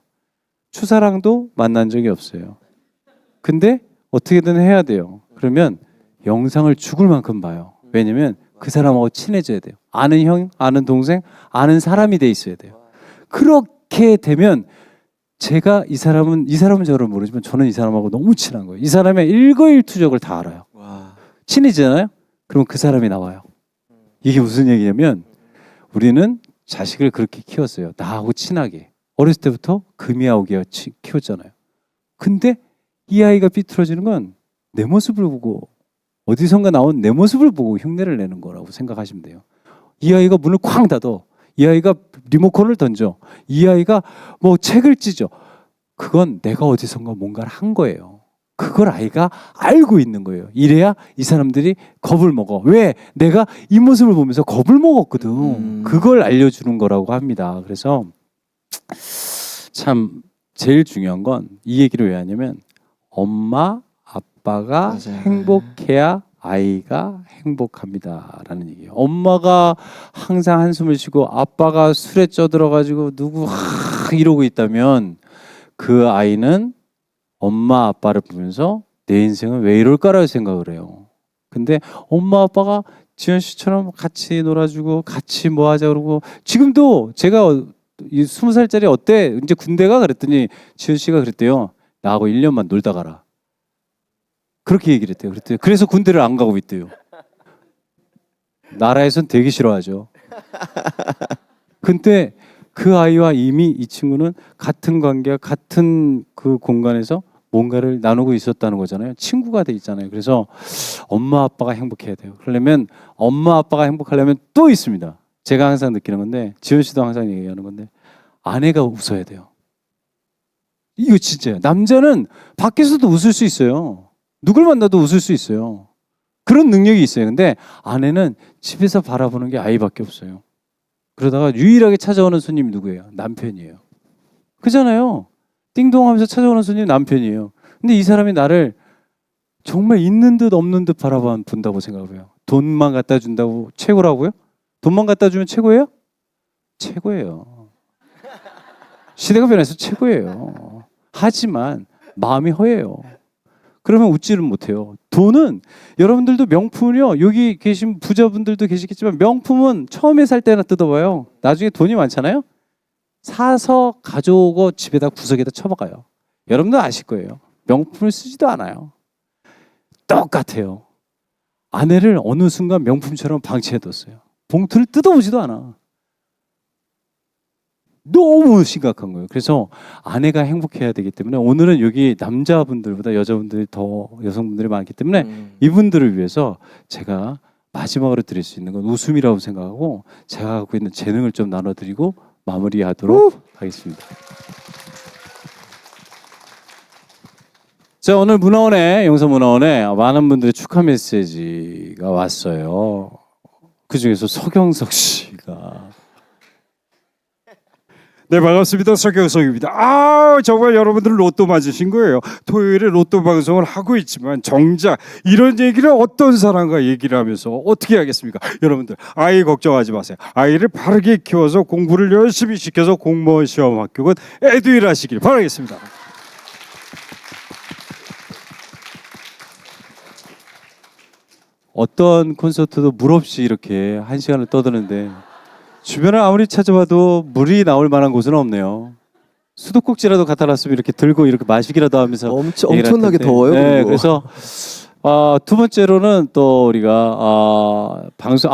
추사랑도 만난 적이 없어요. 근데 어떻게든 해야 돼요. 그러면 영상을 죽을 만큼 봐요. 왜냐면 그 사람하고 친해져야 돼요. 아는 형, 아는 동생, 아는 사람이 돼 있어야 돼요. 그렇게 되면 제가 이 사람은 저를 모르지만 저는 이 사람하고 너무 친한 거예요. 이 사람의 일거일투족을 다 알아요. 친해지잖아요? 그러면 그 사람이 나와요. 이게 무슨 얘기냐면, 우리는 자식을 그렇게 키웠어요. 나하고 친하게. 어렸을 때부터 금이하고 키웠잖아요. 근데 이 아이가 삐뚤어지는 건 내 모습을 보고, 어디선가 나온 내 모습을 보고 흉내를 내는 거라고 생각하시면 돼요. 이 아이가 문을 쾅 닫어. 이 아이가 리모컨을 던져. 이 아이가 뭐 책을 찢어. 그건 내가 어디선가 뭔가를 한 거예요. 그걸 아이가 알고 있는 거예요. 이래야 이 사람들이 겁을 먹어. 왜? 내가 이 모습을 보면서 겁을 먹었거든. 그걸 알려주는 거라고 합니다. 그래서 참 제일 중요한 건 이 얘기를 왜 하냐면 엄마, 아빠가 맞아요. 행복해야 아이가 행복합니다라는 얘기예요. 엄마가 항상 한숨을 쉬고 아빠가 술에 쪄들어가지고 누구 이러고 있다면 그 아이는 엄마 아빠를 보면서 내 인생은 왜 이럴까라고 생각을 해요. 근데 엄마 아빠가 지현 씨처럼 같이 놀아주고 같이 뭐 하자 그러고 지금도 제가 이 20살짜리 어때? 이제 군대가 그랬더니 지현 씨가 그랬대요. 나하고 1년만 놀다 가라. 그렇게 얘기를 했대요. 그랬대요. 그래서 군대를 안 가고 있대요. 나라에선 되게 싫어하죠. 근데 그 아이와 이미 이 친구는 같은 관계와 같은 그 공간에서 뭔가를 나누고 있었다는 거잖아요. 친구가 돼 있잖아요. 그래서 엄마 아빠가 행복해야 돼요. 그러려면 엄마 아빠가 행복하려면 또 있습니다. 제가 항상 느끼는 건데 지현 씨도 항상 얘기하는 건데 아내가 웃어야 돼요. 이거 진짜예요. 남자는 밖에서도 웃을 수 있어요. 누굴 만나도 웃을 수 있어요. 그런 능력이 있어요. 근데 아내는 집에서 바라보는 게 아이밖에 없어요. 그러다가 유일하게 찾아오는 손님이 누구예요? 남편이에요. 그잖아요. 띵동 하면서 찾아오는 손님이 남편이에요. 근데 이 사람이 나를 정말 있는 듯 없는 듯 바라본다고 생각해요. 돈만 갖다 준다고 최고라고요? 돈만 갖다 주면 최고예요? 최고예요. 시대가 변해서 최고예요. 하지만 마음이 허해요. 그러면 웃지를 못해요. 돈은 여러분들도 명품은요. 여기 계신 부자분들도 계시겠지만 명품은 처음에 살 때나 뜯어봐요. 나중에 돈이 많잖아요. 사서 가져오고 집에다 구석에다 쳐박아요. 여러분도 아실 거예요. 명품을 쓰지도 않아요. 똑같아요. 아내를 어느 순간 명품처럼 방치해뒀어요. 봉투를 뜯어보지도 않아. 너무 심각한 거예요. 그래서 아내가 행복해야 되기 때문에 오늘은 여기 남자분들보다 여자분들이 더 여성분들이 많기 때문에 이분들을 위해서 제가 마지막으로 드릴 수 있는 건 웃음이라고 생각하고 제가 갖고 있는 재능을 좀 나눠드리고 마무리하도록 하겠습니다. 자, 오늘 문화원에 영서문화원에 많은 분들의 축하 메시지가 왔어요. 그 중에서 서경석 씨가 네, 반갑습니다. 서경석입니다. 아, 정말 여러분들 로또 맞으신 거예요. 토요일에 로또 방송을 하고 있지만 정작 이런 얘기를 어떤 사람과 얘기를 하면서 어떻게 하겠습니까? 여러분들 아이 걱정하지 마세요. 아이를 바르게 키워서 공부를 열심히 시켜서 공무원 시험 합격은 에듀윌 하시길 바라겠습니다. 어떤 콘서트도 물 없이 이렇게 1시간을 떠드는데 주변을 아무리 찾아봐도 물이 나올 만한 곳은 없네요. 수도꼭지라도 갖다 놨으면 이렇게 들고 이렇게 마시기라도 하면서 엄청나게 텐데. 더워요. 네, 그리고. 그래서 두 번째로는 또 우리가 방송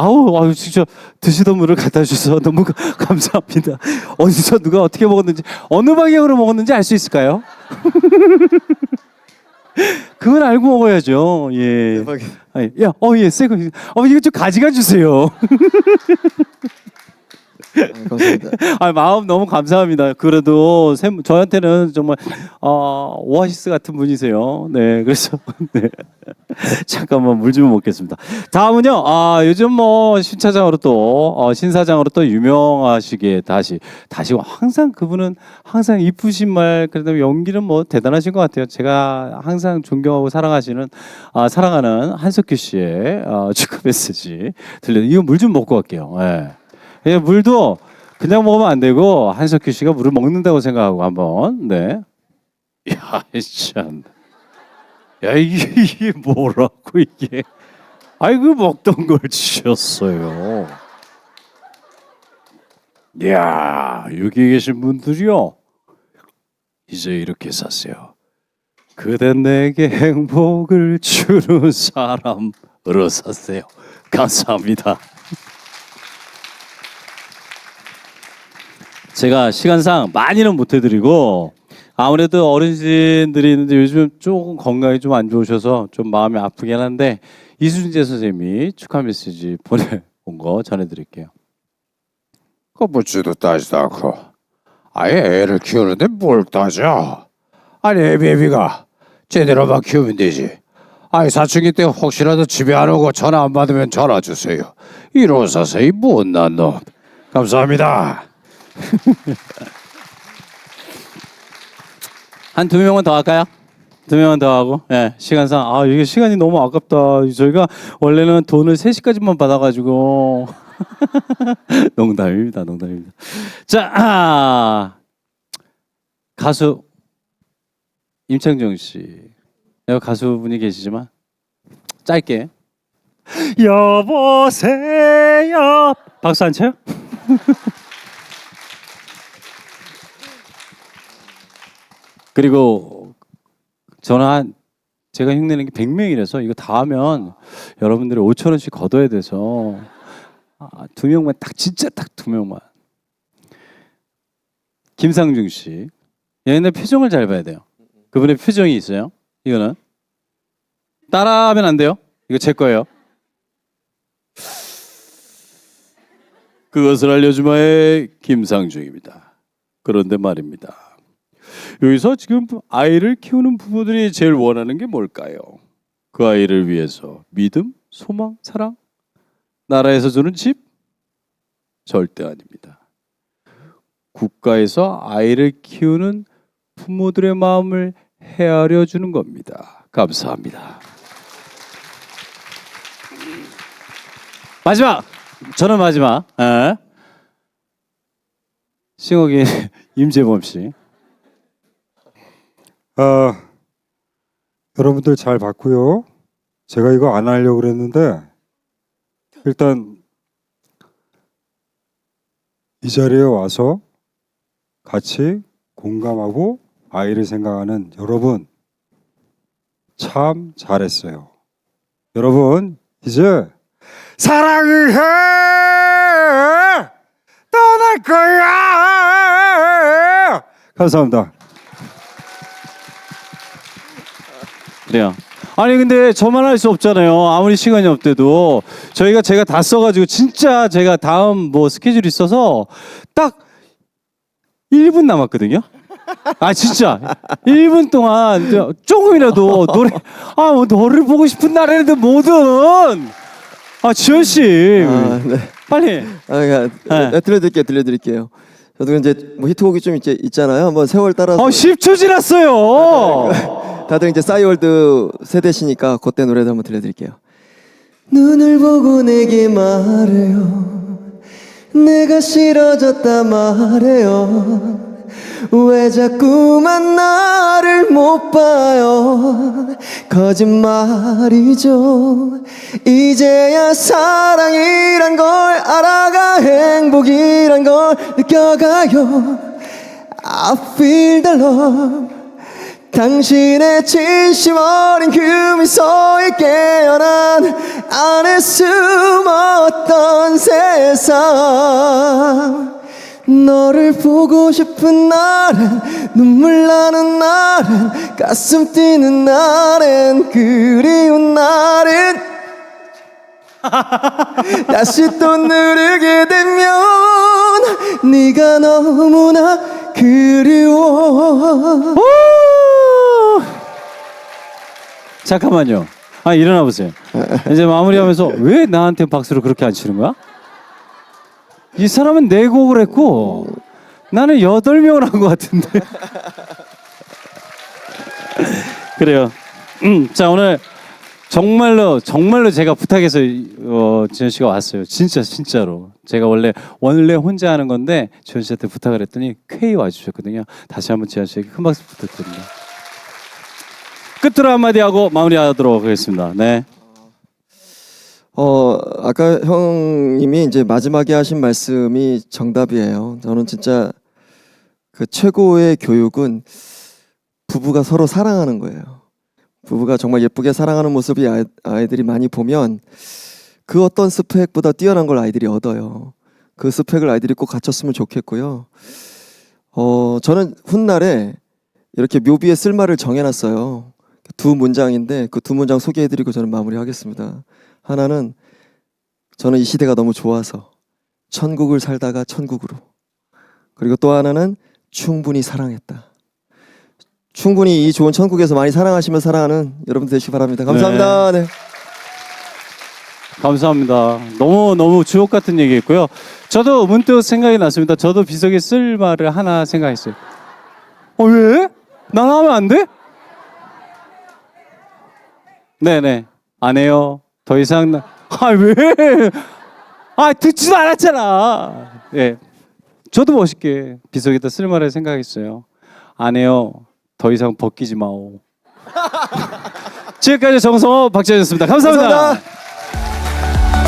진짜 드시던 물을 갖다 주셔서 너무 감사합니다. 어디서 누가 어떻게 먹었는지 어느 방향으로 먹었는지 알 수 있을까요? 그건 알고 먹어야죠. 예. 대박이다. 예, 새거. 이거 좀 가져가 주세요. 감사합니다. 마음 너무 감사합니다. 그래도 저한테는 정말 오아시스 같은 분이세요. 네, 그래서 네. 잠깐만 물 좀 먹겠습니다. 다음은요. 요즘 뭐 신사장으로 또 유명하시게 다시 항상 그분은 항상 이쁘신 말 그래도 연기는 뭐 대단하신 것 같아요. 제가 항상 존경하고 사랑하는 한석규 씨의 축하 메시지 들려요. 이거 물 좀 먹고 갈게요. 예. 예, 물도 그냥 먹으면 안 되고 한석규 씨가 물을 먹는다고 생각하고 한번 네. 야, 참. 야, 이게 뭐라고 이게? 아이고 먹던 걸 주셨어요. 야, 여기 계신 분들이요. 이제 이렇게 사세요. 그댄 내게 행복을 주는 사람으로 사세요. 감사합니다. 제가 시간상 많이는 못 해드리고 아무래도 어르신들이 있는데 요즘 조금 건강이 좀 안 좋으셔서 좀 마음이 아프긴 한데 이순재 선생님이 축하 메시지 보내온 거 전해드릴게요. 그 묻지도 따지도 않고 아예 애를 키우는데 뭘 따져? 아니 애비가 제대로만 키우면 되지. 아이 사춘기 때 혹시라도 집에 안 오고 전화 안 받으면 전화 주세요. 이로사서 이 못난 놈. 감사합니다. 한 두 명만 더 할까요? 두 명만 더 하고, 예, 시간상 이게 시간이 너무 아깝다. 저희가 원래는 돈을 3시까지만 받아가지고 농담입니다. 자, 가수 임창정 씨, 여기 가수분이 계시지만 짧게 여보세요. 박수 안 쳐요? 그리고 저는 제가 흉내낸 게 100명이라서 이거 다 하면 여러분들이 5,000원씩 걷어야 돼서 두 명만 진짜 딱 두 명만. 김상중 씨, 얘네 표정을 잘 봐야 돼요. 그분의 표정이 있어요. 이거는 따라하면 안 돼요. 이거 제 거예요. 그것을 알려주마의 김상중입니다. 그런데 말입니다. 여기서 지금 아이를 키우는 부부들이 제일 원하는 게 뭘까요? 그 아이를 위해서 믿음, 소망, 사랑, 나라에서 주는 집? 절대 아닙니다. 국가에서 아이를 키우는 부모들의 마음을 헤아려 주는 겁니다. 감사합니다. 마지막! 저는 마지막. 싱어게인 임재범 씨. 여러분들 잘 봤고요. 제가 이거 안 하려고 그랬는데 일단 이 자리에 와서 같이 공감하고 아이를 생각하는 여러분 참 잘했어요. 여러분 이제 사랑을 해 떠날 거야. 감사합니다. 그래요. 아니 근데 저만 할 수 없잖아요. 아무리 시간이 없대도 제가 다 써가지고 진짜 제가 다음 뭐 스케줄이 있어서 딱 1분 남았거든요. 진짜 1분 동안 조금이라도 노래 뭐 너를 보고 싶은 날에는 뭐든 지현 씨 네. 빨리 들려드릴게요. 저도 이제 뭐 히트곡이 좀 있잖아요. 한번 세월 따라서 10초 지났어요. 다들 이제 싸이월드 세대시니까 그때 노래도 한번 들려드릴게요. 눈을 보고 내게 말해요. 내가 싫어졌다 말해요. 왜 자꾸만 나를 못 봐요. 거짓말이죠. 이제야 사랑이란 걸 알아가 행복이란 걸 느껴가요. I feel the love. 당신의 진심 어린 그 미소에 깨어난 안에 숨었던 세상. 너를 보고 싶은 날엔 눈물 나는 날엔 가슴 뛰는 날엔 그리운 날엔 다시 또 누르게 되면 네가 너무나 그리워. 잠깐만요. 일어나 보세요. 이제 마무리하면서 왜 나한테 박수를 그렇게 안 치는 거야? 이 사람은 4곡을 했고 나는 8명을 한 것 같은데. 그래요. 자, 오늘 정말로 제가 부탁해서 지현 씨가 왔어요. 진짜로. 제가 원래 혼자 하는 건데 지현 씨한테 부탁을 했더니 쾌히 와주셨거든요. 다시 한번 지현 씨에게 큰 박수 부탁드립니다. 끝으로 한마디 하고 마무리하도록 하겠습니다. 네. 아까 형님이 이제 마지막에 하신 말씀이 정답이에요. 저는 진짜 그 최고의 교육은 부부가 서로 사랑하는 거예요. 부부가 정말 예쁘게 사랑하는 모습이 아이들이 많이 보면 그 어떤 스펙보다 뛰어난 걸 아이들이 얻어요. 그 스펙을 아이들이 꼭 갖췄으면 좋겠고요. 저는 훗날에 이렇게 묘비에 쓸 말을 정해놨어요. 2문장인데 그 2문장 소개해드리고 저는 마무리하겠습니다. 하나는 저는 이 시대가 너무 좋아서 천국을 살다가 천국으로. 그리고 또 하나는 충분히 사랑했다. 충분히 이 좋은 천국에서 많이 사랑하시면 사랑하는 여러분들 되시기 바랍니다. 감사합니다. 네. 감사합니다. 너무 주옥 같은 얘기했고요. 저도 문득 생각이 났습니다. 저도 비석에 쓸 말을 하나 생각했어요. 왜? 난 하면 안 돼? 네네. 안 해요. 더 이상 왜? 듣지도 않았잖아. 예. 저도 멋있게 비석에다 쓸 말을 생각했어요. 안 해요. 더 이상 벗기지 마오. 지금까지 정성호 박재현이었습니다. 감사합니다. 감사합니다.